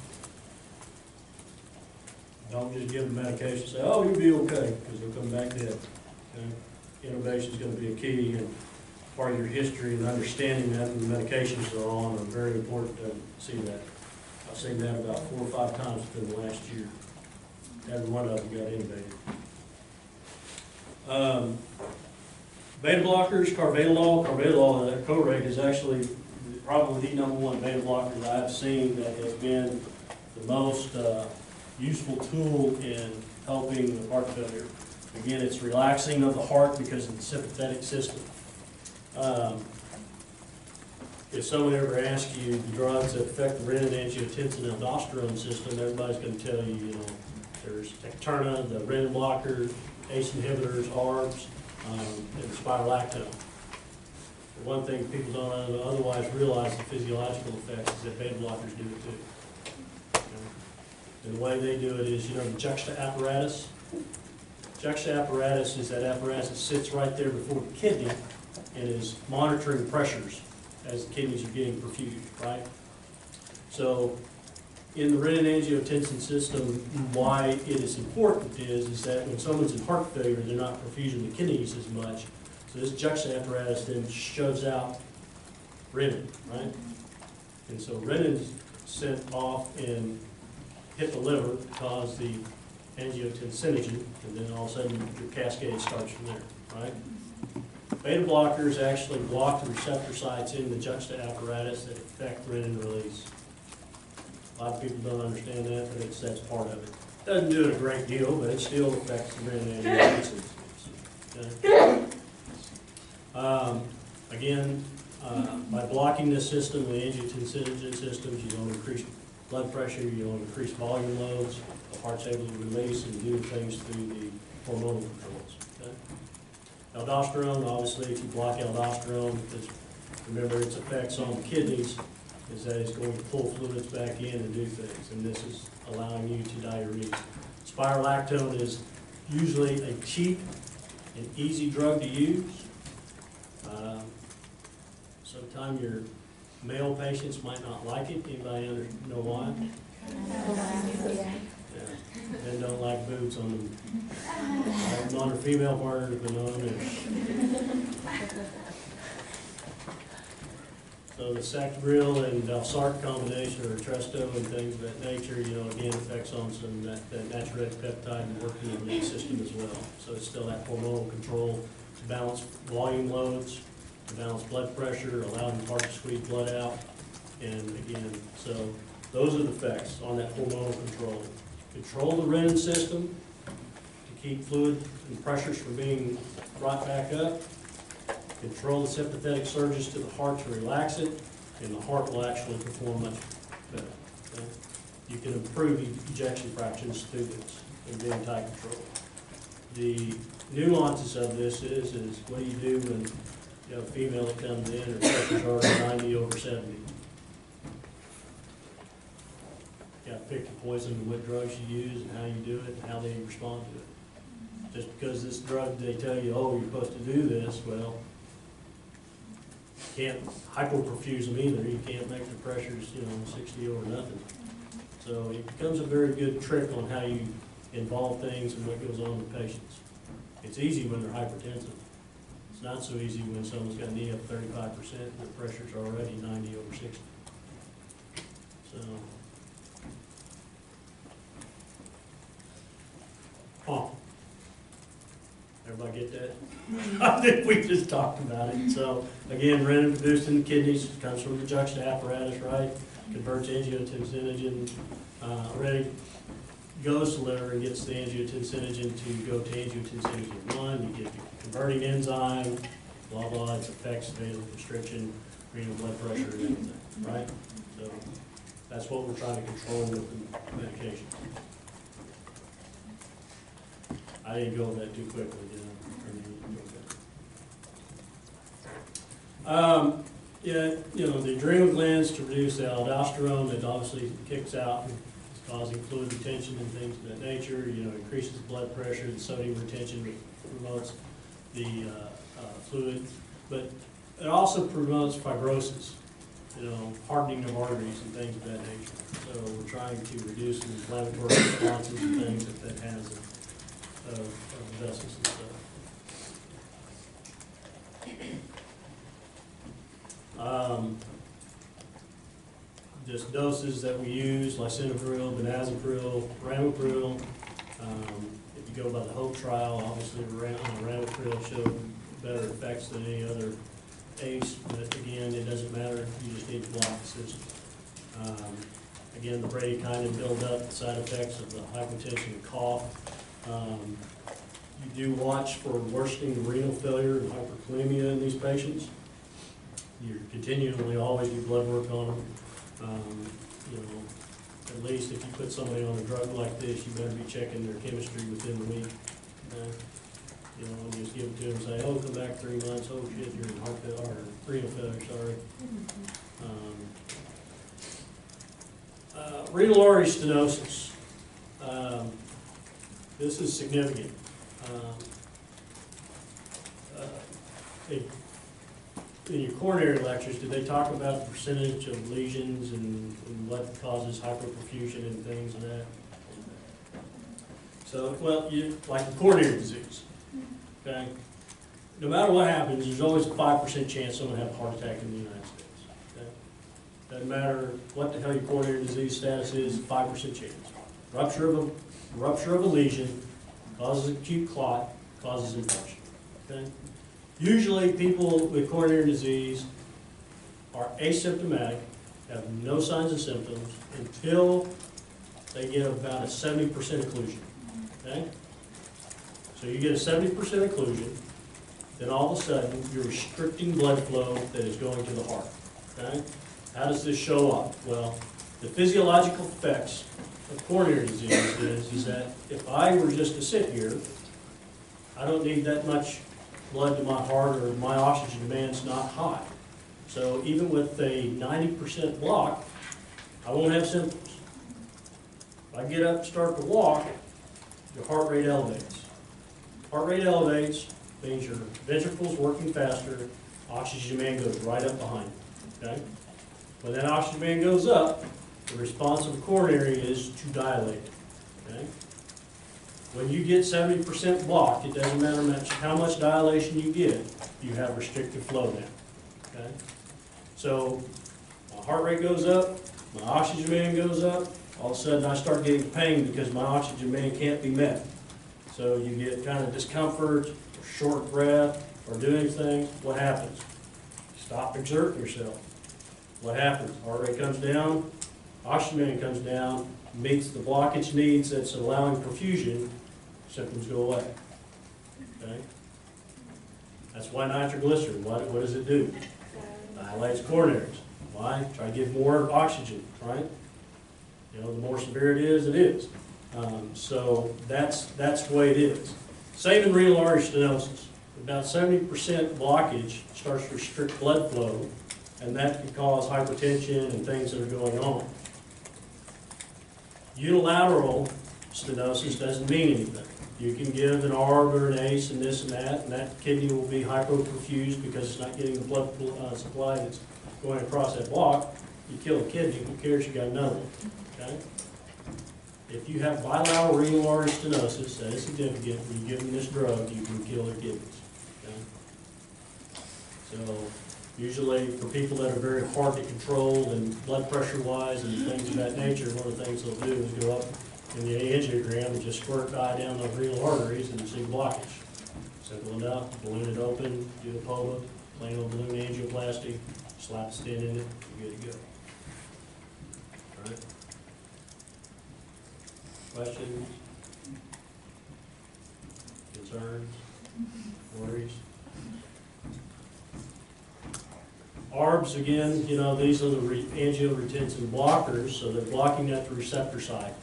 D: don't just give them medication and say, oh, you'll be okay, because they'll come back dead. Okay? Intubation is going to be a key, and part of your history and understanding that and the medications they're on are very important to see that. I've seen that about 4 or 5 times within the last year. Every one of them got intubated. Beta blockers, carvedilol, Corate is actually probably the #1 beta blocker that I've seen that has been the most useful tool in helping with heart failure. Again, it's relaxing of the heart because of the sympathetic system. If someone ever asks you the drugs that affect the renin-angiotensin-aldosterone system, everybody's going to tell you, you know, there's Tecturna, the renin blocker, ACE inhibitors, ARBs, and spironolactone. The one thing people don't otherwise realize the physiological effects is that beta blockers do it too. And the way they do it is, you know, the juxta apparatus. Juxta apparatus is that apparatus that sits right there before the kidney and is monitoring pressures as the kidneys are getting perfused, right? So in the renin-angiotensin system, why it is important is that when someone's in heart failure, they're not perfusing the kidneys as much. So this juxta apparatus then shoves out renin, right? And so renin is sent off and hit the liver to cause the angiotensinogen, and then all of a sudden your cascade starts from there, right? Beta blockers actually block the receptor sites in the juxta apparatus that affect renin release. A lot of people don't understand that, but that's part of it. Doesn't do it a great deal, but it still affects the renin angiotensin. Okay? Again, by blocking this system, the angiotensinogen systems, you don't increase blood pressure, you don't increase volume loads, the heart's able to release and do things through the hormonal controls. Okay? Aldosterone, obviously, if you block aldosterone, because remember its effects on the kidneys is that it's going to pull fluids back in and do things, and this is allowing you to diurese. Spironolactone is usually a cheap and easy drug to use. Sometimes your male patients might not like it. Anybody know why? Yeah. Men don't like boobs on them. On their female partners, but not on theirs. So the Sacubril and Valsartan combination, or Entresto and things of that nature, you know, again, affects on some that natriuretic peptide working in the system as well. So it's still that hormonal control to balance volume loads, to balance blood pressure, allowing the heart to squeeze blood out. And again, so those are the effects on that hormonal control. Control the renin system to keep fluid and pressures from being brought back up. Control the sympathetic surges to the heart to relax it, and the heart will actually perform much better. Okay? You can improve ejection fractions through this and being tight control. The nuances of this is what do you do when you have a female that comes in, her pressure's already 90 over 70? pick your poison and what drugs you use and how you do it and how they respond to it. Just because this drug, they tell you, oh, you're supposed to do this, well, you can't hypoperfuse them either. You can't make the pressures, 60 over nothing. So it becomes a very good trick on how you involve things and what goes on with patients. It's easy when they're hypertensive. It's not so easy when someone's got an E up 35% and their pressure's already 90 over 60. So. Huh. Everybody get that? I think we just talked about it. So, again, renin produced in the kidneys, comes from the juxta apparatus, right? Converts angiotensinogen, renin goes to liver and gets the angiotensinogen to go to angiotensinogen 1. You get the converting enzyme, blah, blah, it affects vasoconstriction, renal blood pressure, and everything, right? So, that's what we're trying to control with the medication. I didn't go over that too quickly, did I? Yeah, the adrenal glands to produce the aldosterone that obviously kicks out and is causing fluid retention and things of that nature. Increases blood pressure, the sodium retention promotes the fluid, but it also promotes fibrosis, hardening of arteries and things of that nature. So we're trying to reduce the inflammatory responses and things that has of the vessels and stuff. Just doses that we use, lisinopril, benazepril, ramipril. If you go by the HOPE trial, obviously ramipril showed better effects than any other ACE, but again, it doesn't matter, you just need to block the system. Again, the bradykinin build up the side effects of the hypotension and cough. You do watch for worsening renal failure and hyperkalemia in these patients. You continually always do blood work on them. At least if you put somebody on a drug like this, you better be checking their chemistry within the week. Just give it to them and say, oh, come back 3 months, oh shit, you're in heart failure, or renal failure, sorry. Renal artery stenosis. This is significant. In your coronary lectures, did they talk about the percentage of lesions and what causes hyperperfusion and things like that? So, well, like the coronary disease, okay? No matter what happens, there's always a 5% chance someone will have a heart attack in the United States, okay? Doesn't matter what the hell your coronary disease status is, 5% chance. Rupture of a lesion causes acute clot, causes infection, okay? Usually people with coronary disease are asymptomatic, have no signs and symptoms until they get about a 70% occlusion, okay? So you get a 70% occlusion, then all of a sudden you're restricting blood flow that is going to the heart, okay? How does this show up? Well, the physiological effects of coronary disease is that if I were just to sit here, I don't need that much blood to my heart, or my oxygen demand's not high. So even with a 90% block, I won't have symptoms. If I get up and start to walk, your heart rate elevates. Heart rate elevates means your ventricle's working faster, oxygen demand goes right up behind it, okay? When that oxygen demand goes up, the response of the coronary is to dilate it, okay? When you get 70% blocked, it doesn't matter how much dilation you get, you have restricted flow now, okay? So my heart rate goes up, my oxygen demand goes up, all of a sudden I start getting pain because my oxygen demand can't be met. So you get kind of discomfort, or short breath, or doing things. What happens? Stop exerting yourself. What happens? Heart rate comes down, oxygen demand comes down, meets the blockage needs that's allowing perfusion, symptoms go away. Okay? That's why nitroglycerin, what does it do? Dilates coronaries. Why? Try to give more oxygen, right? The more severe it is, it is. So that's the way it is. Same in renal artery stenosis. About 70% blockage starts to restrict blood flow, and that can cause hypertension and things that are going on. Unilateral stenosis doesn't mean anything. You can give an ARB or an ACE and this and that kidney will be hypoperfused because it's not getting the blood supply that's going across that block. You kill the kidney, who cares, you got another one, okay? If you have bilateral renal artery stenosis, that is significant, when you give them this drug, you can kill their kidneys, okay? So, usually for people that are very hard to control and blood pressure wise and things of that nature, one of the things they'll do is go up in the angiogram and just squirt dye down the renal arteries and see blockage. Simple enough, balloon it open, do the POVA, plain old balloon angioplasty, slap a stent in it, you're good to go. All right. Questions? Concerns? Worries? ARBs, again, you know, these are the angiotensin blockers, so they're blocking at the receptor site.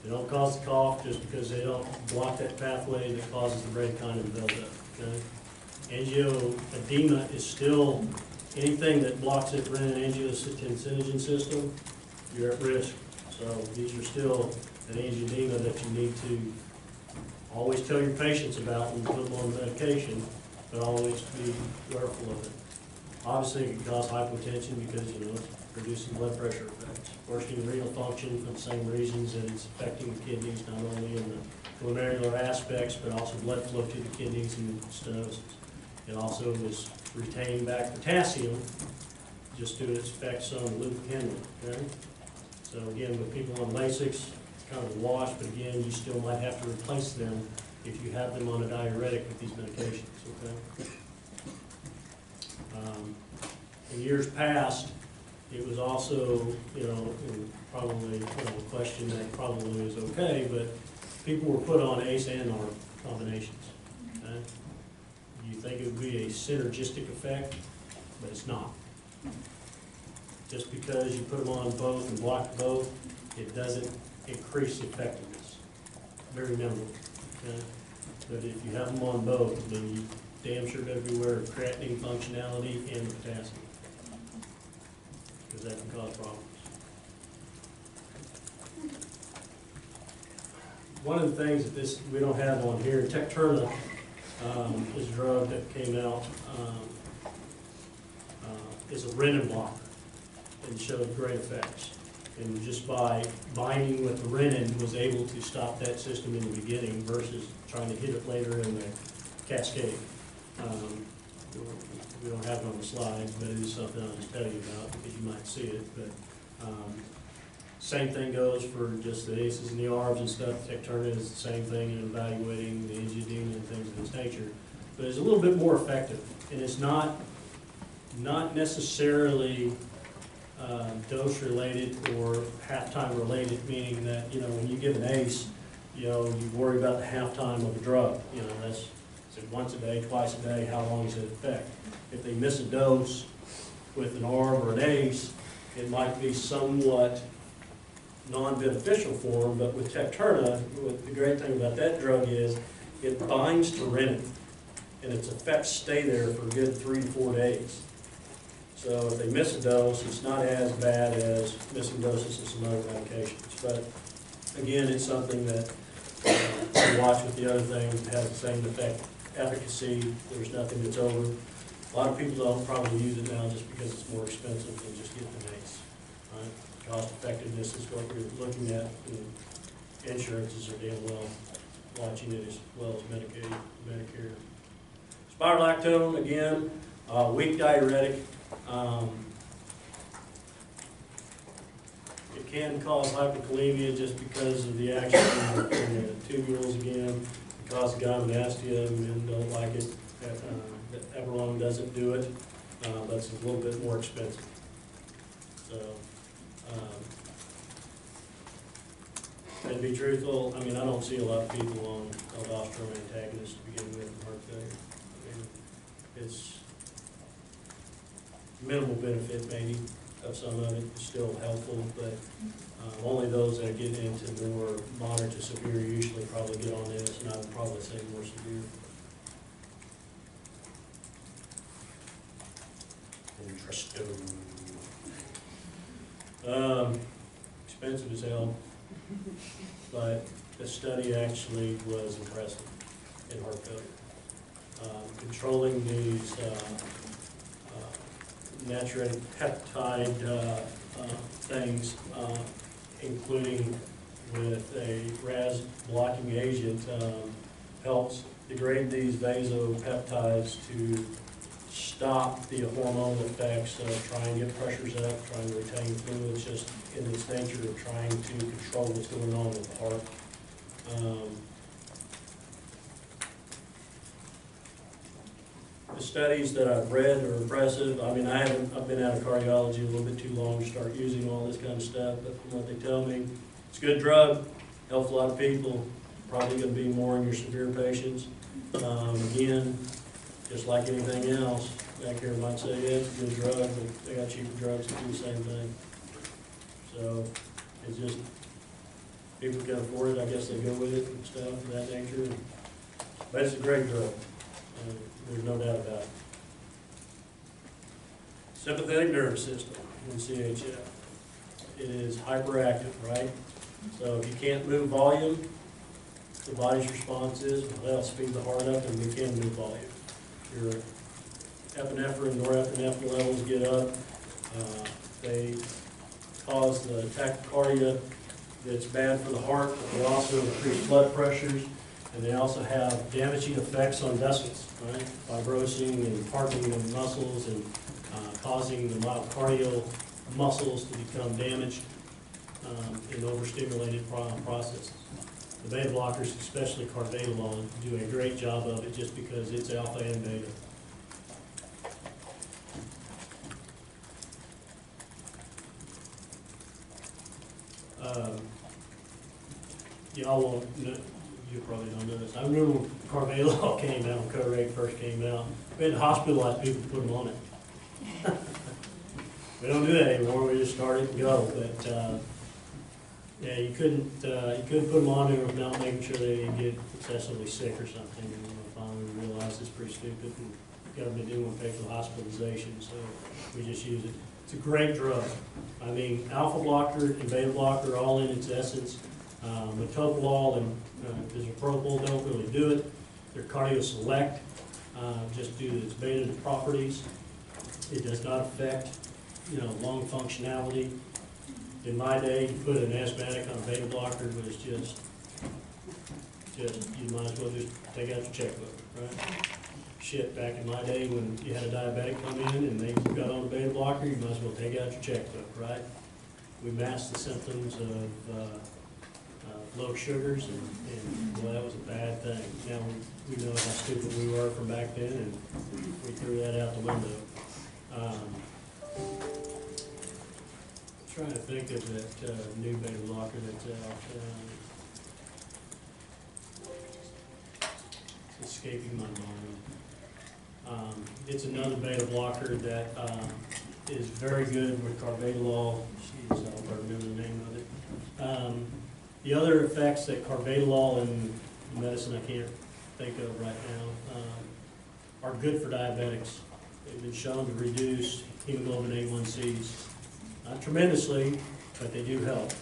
D: They don't cause the cough just because they don't block that pathway that causes the bradykinin buildup, okay? Angioedema is still anything that blocks that renin-angiotensinogen system, you're at risk. So these are still an angioedema that you need to always tell your patients about when you put them on medication, but always be careful of it. Obviously, it can cause hypotension because, you know, it's producing blood pressure effects. Worsening renal function for the same reasons, and it's affecting the kidneys, not only in the glomerular aspects, but also blood flow to the kidneys and stenosis. It also is retaining back potassium just due to its effects on leukopennin, okay? So again, with people on Lasix, it's kind of a wash, but again, you still might have to replace them if you have them on a diuretic with these medications, okay? In years past, it was also, you know, probably, you know, a question that probably is okay, but people were put on ACE and ARB combinations, okay? You think it would be a synergistic effect, but it's not. Just because you put them on both and block both, it doesn't increase effectiveness. Very minimal, okay? But if you have them on both, then you damn sure better be aware of creatinine functionality and the potassium, because that can cause problems. One of the things that we don't have on here, Tecturna is a drug that came out, is a renin blocker and showed great effects. And just by binding with the renin was able to stop that system in the beginning versus trying to hit it later in the cascade. We don't have it on the slides, but it is something I'll just tell you about because you might see it. But same thing goes for just the ACEs and the ARBs and stuff. Tecturna is the same thing in evaluating the angioedema and things of this nature. But it's a little bit more effective, and it's not necessarily dose related or half-time related, meaning that, you know, when you give an ACE, you know, you worry about the half-time of the drug. You know, that's is it once a day, twice a day, how long does it affect? If they miss a dose with an ARB or an ACE, it might be somewhat non-beneficial for them, but with Tecturna, the great thing about that drug is it binds to renin, and its effects stay there for a good 3 to 4 days. So if they miss a dose, it's not as bad as missing doses of some other medications. But again, it's something that you watch with the other things. It has the same effect, efficacy. There's nothing that's over. A lot of people don't probably use it now just because it's more expensive than just getting an ACE. Right? Cost effectiveness is what you're looking at. And insurances are damn well watching it as well as Medicaid, Medicare. Spironolactone, again, weak diuretic. It can cause hyperkalemia just because of the action in the tubules again. It causes gynecomastia, and men don't like it. Everlong doesn't do it, but it's a little bit more expensive. So, and to be truthful, I mean, I don't see a lot of people on aldosterone antagonists to begin with in heart failure. I mean, it's minimal benefit maybe of some of it. It's still helpful, but only those that get into more moderate to severe usually probably get on this, and I would probably say more severe. Interesting. Expensive as hell. but the study actually was impressive in heart failure. Controlling these natriuretic peptide things, including with a RAS blocking agent, helps degrade these vasopeptides to stop the hormonal effects of trying to get pressures up, trying to retain fluids, just in its nature of trying to control what's going on with the heart. The studies that I've read are impressive. I mean, I've been out of cardiology a little bit too long to start using all this kind of stuff, but from what they tell me, it's a good drug, helps a lot of people, probably gonna be more in your severe patients. Again, just like anything else, back here might say, yeah, it's a good drug, but they got cheaper drugs that do the same thing. So, it's just, people can afford it, I guess they go with it and stuff of that nature. But it's a great drug. There's no doubt about it. Sympathetic nervous system in CHF. It is hyperactive, right? So if you can't move volume, the body's response is, well, speed the heart up and we can move volume. Your epinephrine, norepinephrine levels get up. They cause the tachycardia that's bad for the heart, but they also increase blood pressures. And they also have damaging effects on vessels, right? Fibrosing and hardening of muscles and causing the myocardial muscles to become damaged in overstimulated processes. The beta blockers, especially carvedilol, do a great job of it just because it's alpha and beta. Y'all won't know. You probably don't know this. I remember when carvedilol came out, when Coderate first came out, we had to hospitalize people to put them on it. We don't do that anymore, we just start it and go, but, yeah, you couldn't put them on there without making sure they didn't get excessively sick or something, and finally we realized it's pretty stupid, and government didn't want to pay for the hospitalization, so we just use it. It's a great drug. I mean, alpha blocker and beta blocker are all in its essence. Metoprolol and bisoprolol don't really do it. They're cardio-select, just due to its beta properties. It does not affect, lung functionality. In my day, you put an asthmatic on a beta blocker, but it's just you might as well just take out your checkbook, right? Shit, back in my day when you had a diabetic come in and they got on a beta blocker, you might as well take out your checkbook, right? We masked the symptoms of low sugars, and well, that was a bad thing. Now we know how stupid we were from back then, and we threw that out the window. Trying to think of that new beta blocker that's out. It's escaping my mind. It's another beta blocker that is very good with carvedilol. Jeez, I don't remember the name of it. The other effects that carvedilol and medicine I can't think of right now are good for diabetics. They've been shown to reduce hemoglobin A1Cs. Not tremendously, but they do help.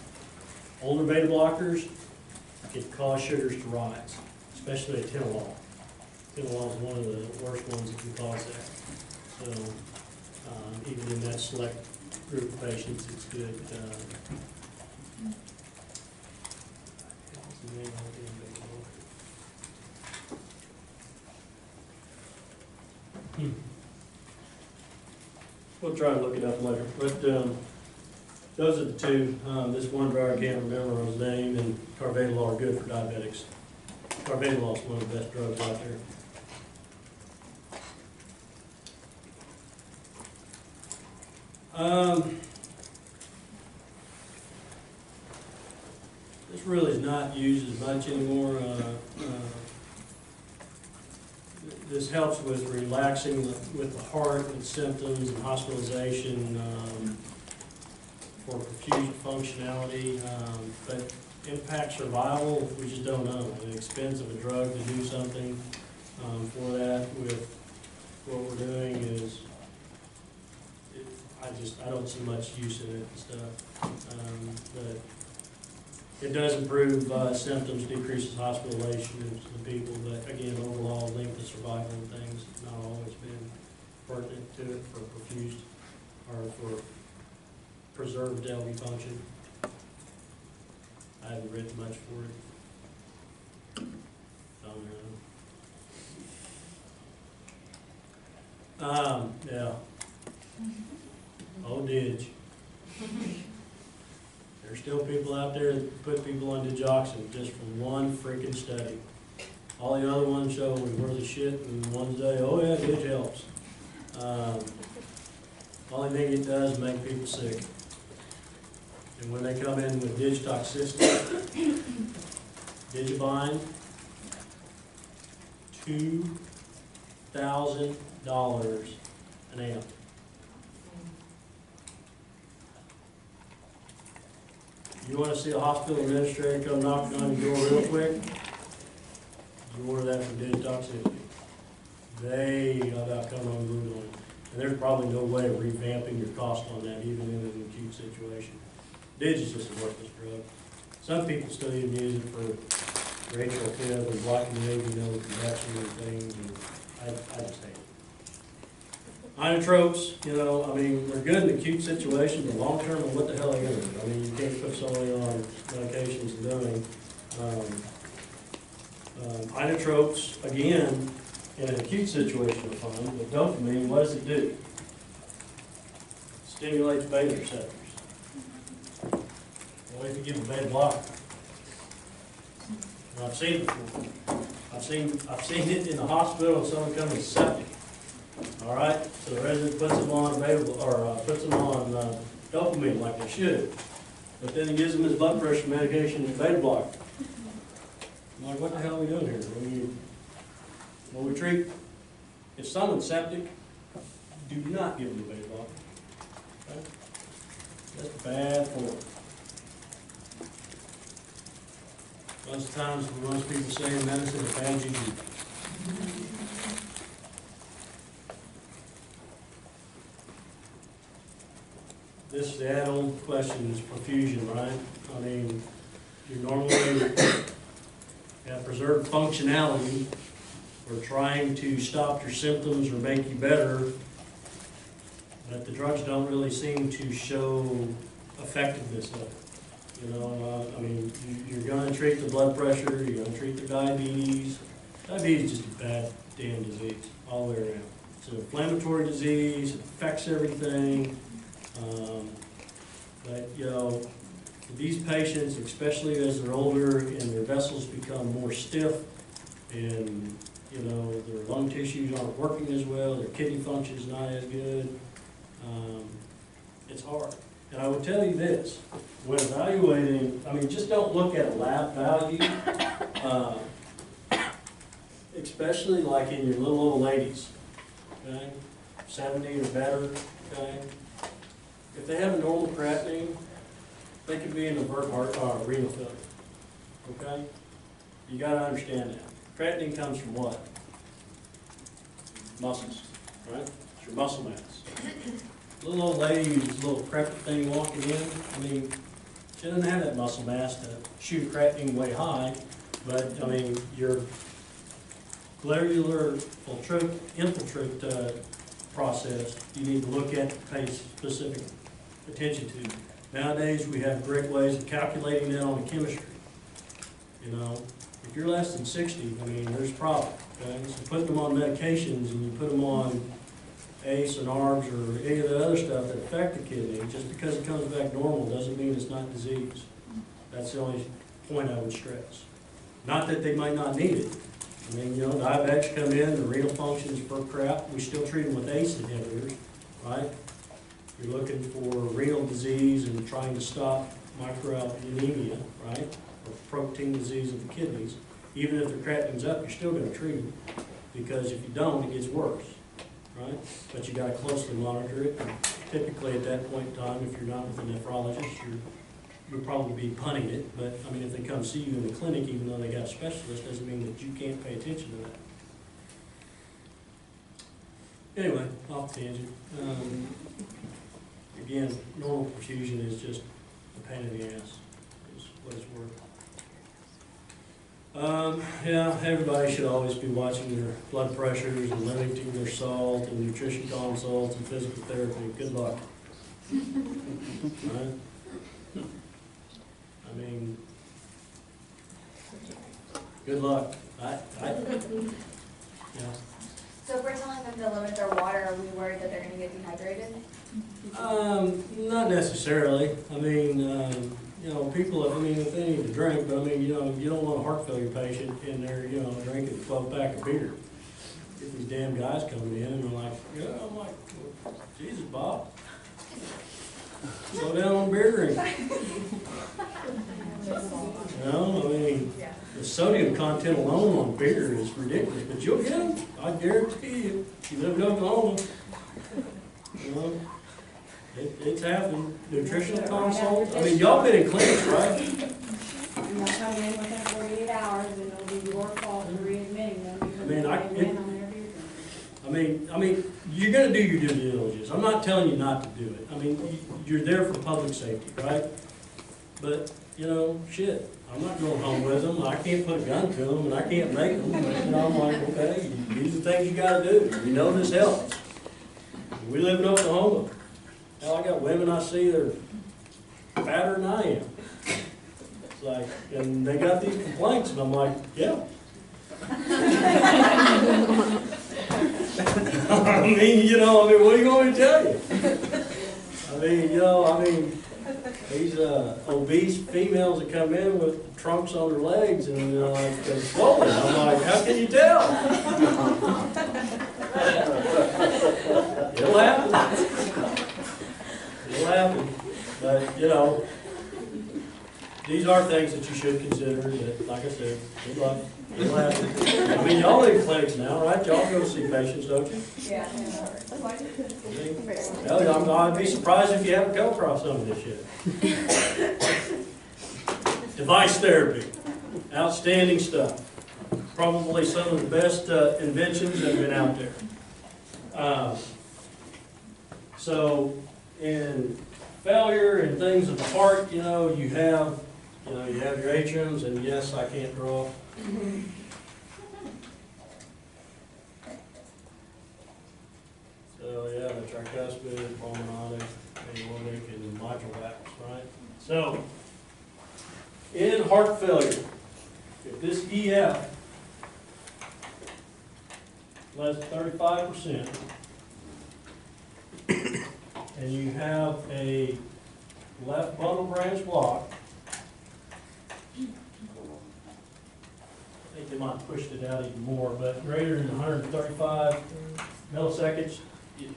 D: Older beta blockers can cause sugars to rise, especially atenolol. Atenolol is one of the worst ones that can cause that. So even in that select group of patients, it's good. We'll try and look it up later, but those are the two. This one drug I can't remember his name, and carvedilol are good for diabetics. Carvedilol is one of the best drugs out there. This really is not used as much anymore. This helps with relaxing with the heart and symptoms and hospitalization for perfusion functionality, but impact survival, we just don't know. The expense of a drug to do something for that with what we're doing is, I don't see much use in it and stuff. But It does improve symptoms, decreases hospitalization in people, but again, overall length of survival and things, not always been pertinent to it for perfused or for preserved LV function. I haven't written much for it. Yeah. Oh, Didge. There's still people out there that put people on digoxin just from one freaking study. All the other ones show we were the shit, and ones say, oh yeah, Didge helps. Only thing it does is make people sick. And when they come in with Didge toxicity, Digibine, $2,000 an amp. You want to see a hospital administrator come knocking on your door real quick? You order that from Didge toxicity. They about come unglued on it. And there's probably no way of revamping your cost on that, even in an acute situation. Didge is just a worthless drug. Some people still even use it for Rachel Fib and blocking the AV node conduction and things, and I just hate it. Inotropes, you know, I mean, they're good in acute situations, but long term, what the hell are they gonna do? I mean, you can't put somebody on medications and doing. Inotropes, again, in an acute situation are fine, but dopamine, what does it do? Stimulates beta receptors. Well, if you give a beta blocker, and I've seen it before. I've seen it in the hospital and someone comes with septic. All right, so the resident puts them on puts them on dopamine like they should, but then he gives them his blood pressure medication and beta blocker. I'm like, what the hell are we doing here? When we treat, if someone's septic, do not give them a beta blocker. Okay? That's bad form. Most of the times, when most people say in medicine, it's bad juju. This add-on question is perfusion, right? I mean, you normally have preserved functionality or trying to stop your symptoms or make you better, but the drugs don't really seem to show effectiveness of it. You know, I mean, you're going to treat the blood pressure, you're going to treat the diabetes. Diabetes is just a bad damn disease all the way around. It's an inflammatory disease, it affects everything. But, you know, for these patients, especially as they're older and their vessels become more stiff and, you know, their lung tissues aren't working as well, their kidney function is not as good, it's hard. And I would tell you this, when evaluating, I mean, just don't look at a lab value, especially like in your little old ladies, okay, 70 or better, okay. If they have a normal creatinine, they could be in avert heart renal failure, okay? You gotta understand that. Creatinine comes from what? Muscles, right? It's your muscle mass. Little old lady who's a little crepit thing walking in, I mean, she doesn't have that muscle mass to shoot creatinine way high, but, I mean, your glomerular infiltrate process, you need to look at, pay specific attention to. Nowadays, we have great ways of calculating that on the chemistry. You know, if you're less than 60, I mean, there's a problem, okay? So putting them on medications and you put them on ACE and ARBs or any of the other stuff that affect the kidney, just because it comes back normal doesn't mean it's not disease. That's the only point I would stress. Not that they might not need it. I mean, you know, diabetics come in, the renal functions for crap, we still treat them with ACE inhibitors, right? You're looking for renal disease and trying to stop microalbuminemia, right? Or protein disease of the kidneys. Even if the creatinine's up, you're still going to treat them, because if you don't, it gets worse, right? But you got to closely monitor it. And typically at that point in time, if you're not with a nephrologist, you'll probably be punting it. But I mean, if they come see you in the clinic, even though they got a specialist, doesn't mean that you can't pay attention to that. Anyway, off tangent. Again, normal perfusion is just a pain in the ass. what it's worth. Yeah, everybody should always be watching their blood pressures and limiting their salt and nutrition consults and physical therapy. Good luck. Right? I mean, good luck. Yeah.
B: So if we're telling them to limit their water, are we worried that they're gonna get dehydrated?
D: Not necessarily. I mean, you know, people, I mean, if they need to drink, but I mean, you know, you don't want a heart failure patient in there, you know, drinking a 12-pack of beer. Get these damn guys coming in and they're like, yeah, I'm like, well, Jesus, Bob. Slow down on beer drinking. You know, I mean, the sodium content alone on beer is ridiculous, but you'll get them, I guarantee you. If you live in Oklahoma, you know, it's happening. Nutritional consults, I mean, y'all been in clinics, right?
C: And they'll come in within 48 hours, and it'll be your fault for readmitting them because
D: I mean,
C: they went on their beer drinking.
D: I mean, you're gonna do your due diligence. I'm not telling you not to do it. I mean, you're there for public safety, right? But, you know, shit, I'm not going home with them. I can't put a gun to them, and I can't make them. You know, I'm like, okay, these are the things you gotta do. You know this helps. We live in Oklahoma. Hell, I got women I see that are fatter than I am. It's like, and they got these complaints, and I'm like, yeah. I mean, you know, what are you going me to tell you? I mean, you know, these obese females that come in with trunks on their legs and like they're swollen. I'm like, how can you tell? It'll happen. It'll happen. But, you know, these are things that you should consider that, like I said, good luck. It'll happen. I mean, y'all live in clinics now, right? Y'all go see patients, don't you?
C: Yeah.
D: Hell, I'd be surprised if you haven't come across some of this shit. Device therapy, outstanding stuff. Probably some of the best inventions that have been out there. So, in failure and things of the heart, you know, you have your atriums, and yes, I can't draw. So yeah, the tricuspid, pulmonary, aortic, and mitral valves, right? So, in heart failure, if this EF less than 35%, and you have a left bundle branch block, I think they might have pushed it out even more, but greater than 135 milliseconds,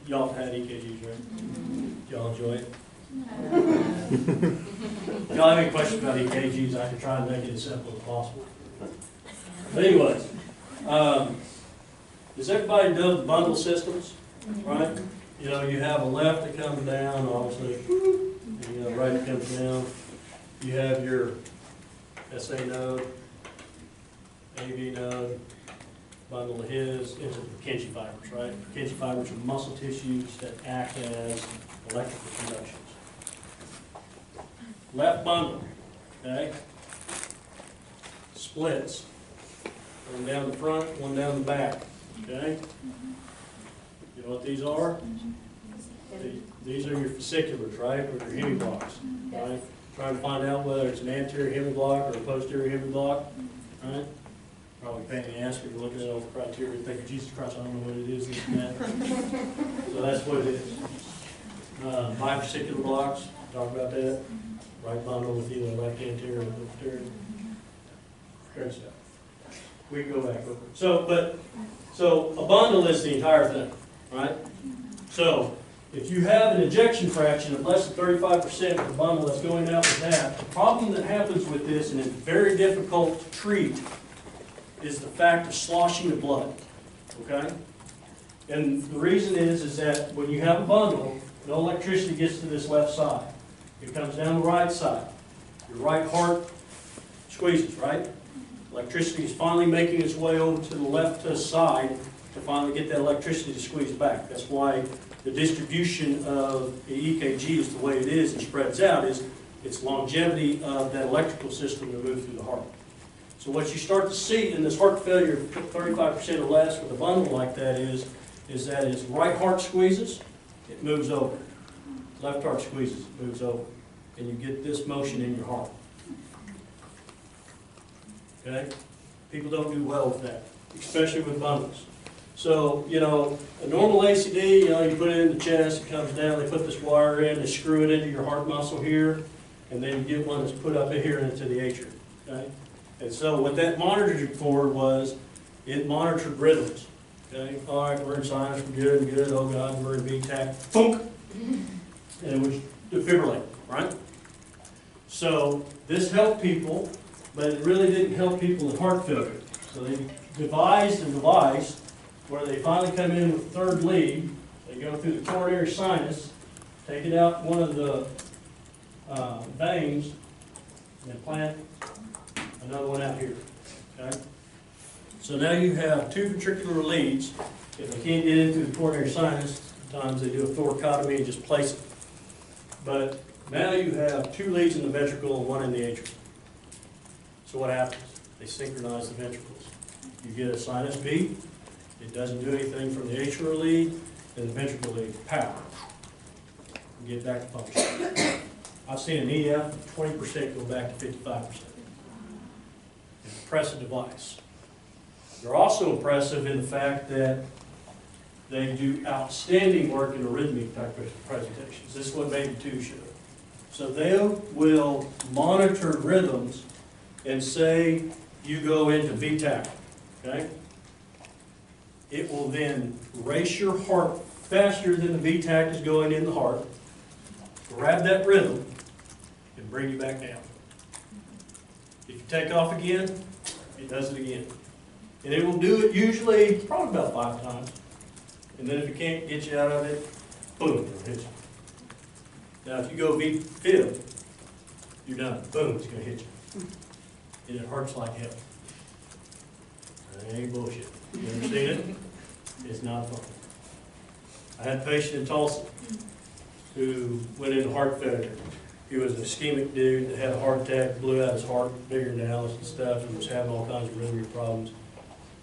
D: y'all have had EKGs, right? Y'all enjoy it? Y'all have any questions about EKGs? I can try and make it as simple as possible. But anyways, does everybody know the bundle systems, right? You know, you have a left that comes down, obviously, and you have a right that comes down. You have your SA node, AV node, bundle of his into the Purkinje fibers, right? Purkinje fibers are muscle tissues that act as electrical conductions. Left bundle, okay, splits. One down the front, one down the back, okay? You know what these are? These are your fasciculars, right, or your hemiblocks, right? Trying to find out whether it's an anterior hemiblock or a posterior hemiblock, right? Probably pain in the ass when you're looking at all the criteria and thinking, Jesus Christ, I don't know what it is, this and that. So that's what it is. Bifascicular blocks, talk about that. Right bundle with either left anterior or posterior. Great stuff. We can go back over it. So a bundle is the entire thing, right? So if you have an ejection fraction of less than 35% of the bundle that's going out with that, the problem that happens with this, and it's very difficult to treat, is the fact of sloshing the blood, okay? And the reason is that when you have a bundle, no electricity gets to this left side. It comes down the right side. Your right heart squeezes, right? Electricity is finally making its way over to the left side to finally get that electricity to squeeze back. That's why the distribution of the EKG is the way it is and spreads out, is It's longevity of that electrical system to move through the heart. So what you start to see in this heart failure, 35% or less with a bundle like that is that as right heart squeezes, it moves over. Left heart squeezes, it moves over. And you get this motion in your heart. Okay? People don't do well with that, especially with bundles. So, you know, a normal ACD, you know, you put it in the chest, it comes down, they put this wire in, they screw it into your heart muscle here, and then you get one that's put up in here into the atrium. Okay? And so what that monitored for was, it monitored rhythms. Okay? All right, we're in sinus, we're good, oh God, we're in VTAC, thunk! And it would defibrillate, right? So this helped people, but it really didn't help people with heart failure. So they devised a device where they finally come in with the third lead, they go through the coronary sinus, take it out one of the veins, and implant another one out here, okay? So now you have two ventricular leads. If they can't get into the coronary sinus, sometimes they do a thoracotomy and just place it. But now you have two leads in the ventricle and one in the atrium. So what happens? They synchronize the ventricles. You get a sinus beat, it doesn't do anything from the atrial lead, and the ventricle lead, pow, you get back to function. I've seen an EF 20% go back to 55%. Impressive device. They're also impressive in the fact that they do outstanding work in arrhythmic type of presentations. This is what Baby 2 showed. So they will monitor rhythms and say you go into VTAC, okay? It will then race your heart faster than the VTAC is going in the heart, grab that rhythm, and bring you back down. If you take off again, it does it again. And it will do it usually probably about 5 times. And then if it can't get you out of it, boom, it'll hit you. Now if you go V-fib, you're done. Boom, it's going to hit you. And it hurts like hell. That ain't bullshit. You ever seen it? It's not fun. I had a patient in Tulsa who went into heart failure. He was an ischemic dude that had a heart attack, blew out his heart, bigger analysis and stuff, and was having all kinds of rhythmic problems.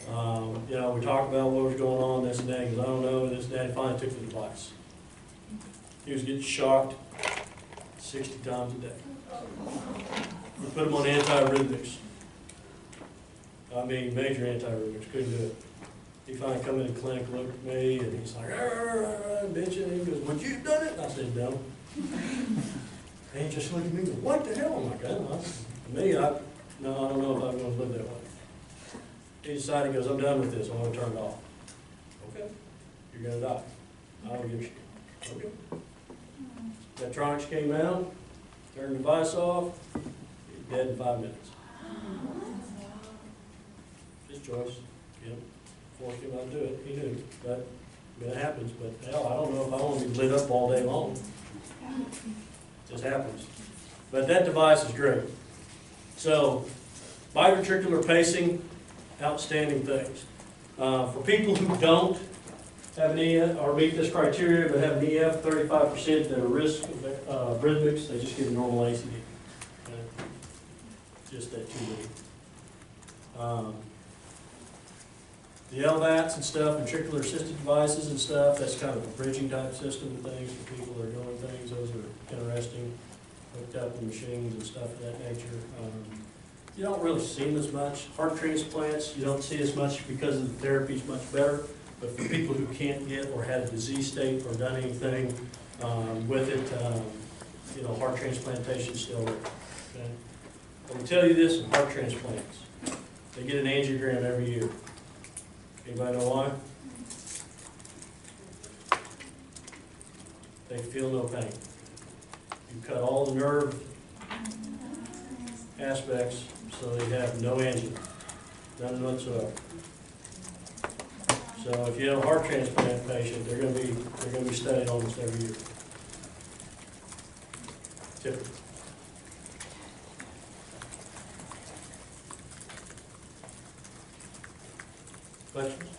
D: You know, we talked about what was going on this and that, because I don't know, this and that, he finally took the device. He was getting shocked 60 times a day. We put him on antiarrhythmics. I mean, major antiarrhythmics, couldn't do it. He finally come in the clinic, looked at me, and he's like, bitch, and he goes, would you have done it? I said, no. And he just looked at me and goes, what the hell? I'm like, I don't know. I don't know if I'm going to live that way. He decided, he goes, I'm done with this, I want to turn it off. Okay, you're going to die. I don't give a shit. Okay. Medtronics came out, turned the device off, he's dead in 5 minutes. His choice, you know, forced him not to do it, he knew, but it happens, but hell, I don't know if I want to be lit up all day long. It just happens. But that device is great. So, biventricular pacing, outstanding things. For people who don't have an EF, or meet this criteria, but have an EF 35% that are risk of rhythmics, they just get a normal ACD. Okay? Just that 2 lead. The LVATs and stuff, ventricular assisted devices and stuff, that's kind of a bridging type system and things for people that are doing things. Those are interesting, hooked up with machines and stuff of that nature. You don't really see them as much. Heart transplants, you don't see as much because the therapy is much better. But for people who can't get or had a disease state or done anything with it, you know, heart transplantation still works. Okay? Let me tell you this, in heart transplants, they get an angiogram every year. Anybody know why? They feel no pain. You cut all the nerve aspects so they have no angina, none whatsoever. So if you have a heart transplant patient, they're going to be studied almost every year. Typically. Questions?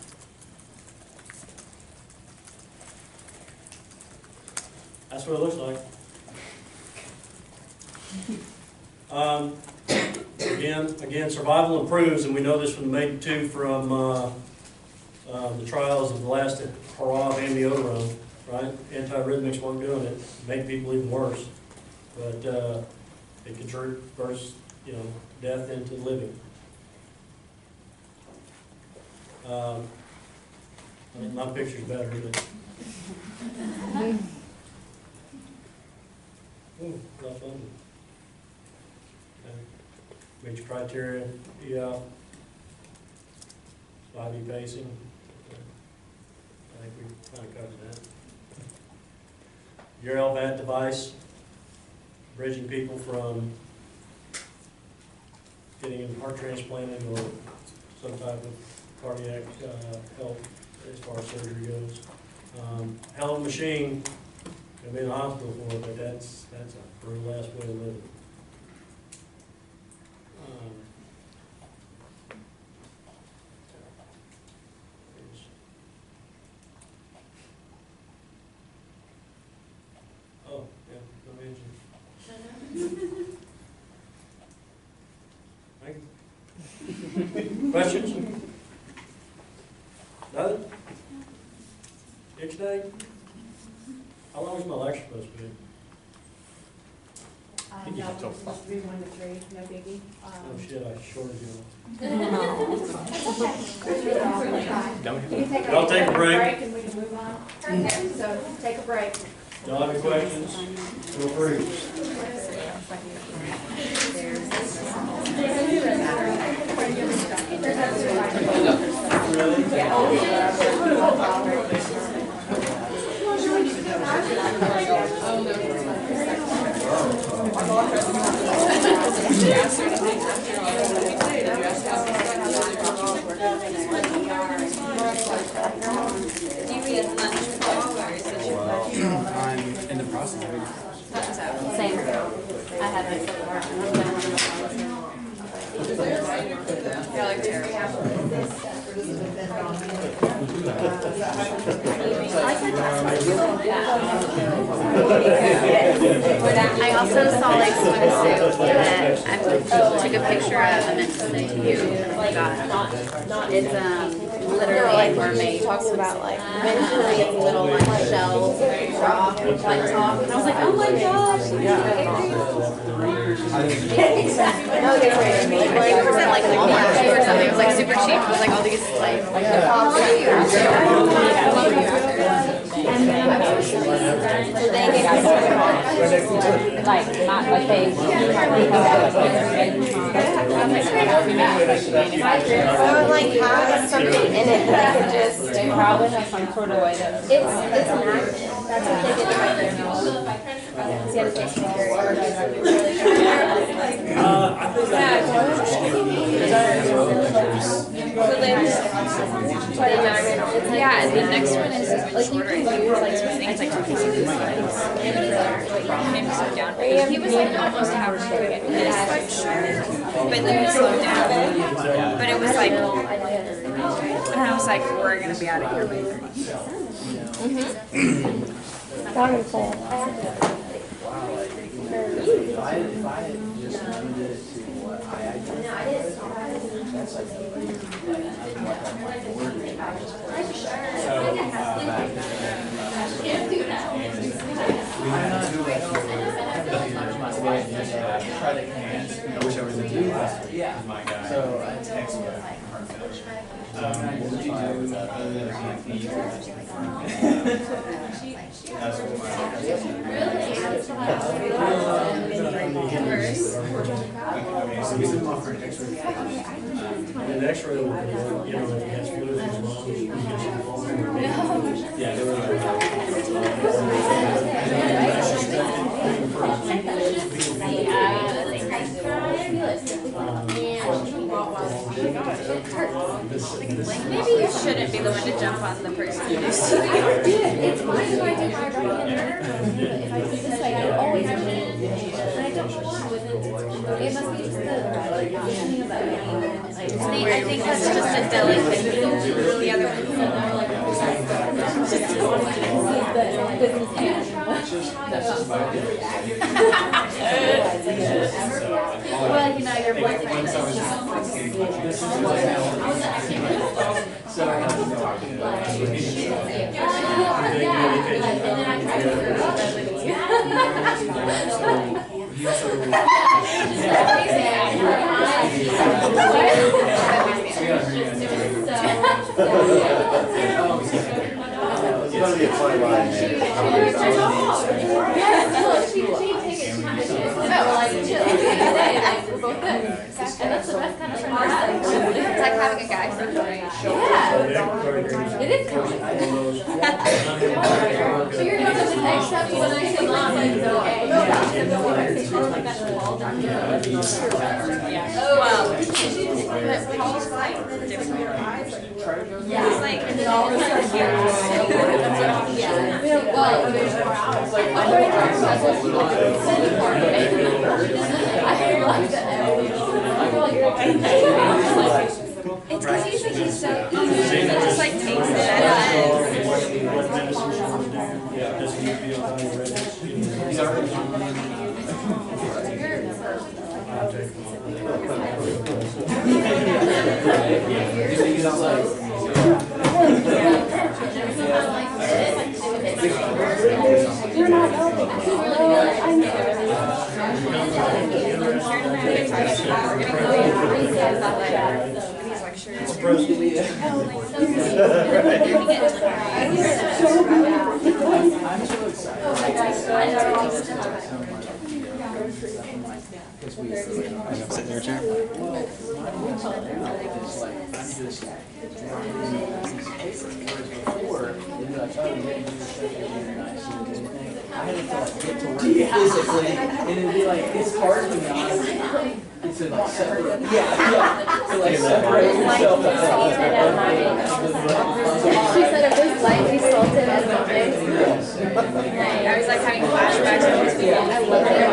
D: That's what it looks like. Again, survival improves, and we know this from the Maiden 2 from the trials of the last hurrah of amiodarone, right? Antiarrhythmics weren't doing it, made people even worse. But it could reverse, death into living. My picture's better, but. Ooh, not fun. Okay. Meet your criteria, yeah. 5E pacing. Okay. I think we kind of covered that. Your LVAD device, bridging people from getting a heart transplanted or some type of cardiac help as far as surgery goes. Hell of a machine, gonna be in the hospital for it, but that's a brutal last way to live. Oh, yeah, no mention. Thank you. Questions? Nothing? Next day? How long is my lecture supposed to be?
B: No, it's supposed to be 1 to 3, no biggie.
D: Oh shit, I shorted you.
B: You can take
D: Y'all take a break.
B: and we can move on. Okay, so take a break.
D: Y'all have any questions? Feel free.
E: I'm in the process of it.
F: Same. I have it. I also saw like swimsuit that I took a picture of and then sent it to you. Got it's literally like mermaid. Talks about like eventually it's little like shells rock like talk. And I was like, oh my gosh. It was at like Walmart or something. It was like super cheap. It was like all these like so they gave us like not like they hardly have so it like has something in it that could just probably have some sort of way that it's magnet. That's what they did right there. See how the face yeah, and the next one is like shorter. It's like he was like almost halfway, but then it slowed down. But it was like, and I was like, we're gonna be out of here later. Wonderful.
E: I wish I was in the last week. Yeah. My guy. So I text him. What would you do
D: An X-ray will, if it has fluid in his lungs, you get some pulmonary. Yeah, there were
F: Maybe you shouldn't be the one to jump on the person who's
B: It's fine if I do my right hand. If I do this way, I always do it. And I don't know why. It must be just the positioning of the hand.
F: I think that's just a delicate thing. The other one.
B: Just the business hand.
F: Well, you know, your boyfriend is
G: It's gonna be a fun line, man.
B: And that's the best kind of friend. It's like having a guy friend. Yeah. It is kind of so you're going to the next step when I say not like no.
F: Oh, wow.
B: Yeah.
F: It's like, and then all of a sudden here. It's crazy that he's so, he just like takes it as
D: What medicine you want to do, doesn't need to be on diuretics.
E: He's already. He's outside.
B: You're not
D: It's present.
E: I'm so excited.
G: Sit in your chair.
E: I had to like get to work physically, and it'd be like, it's hard to be honest. It's to like separate, to like separate yourself.
B: She said it was lightly salted as a
F: I was like having flashbacks of this weekend.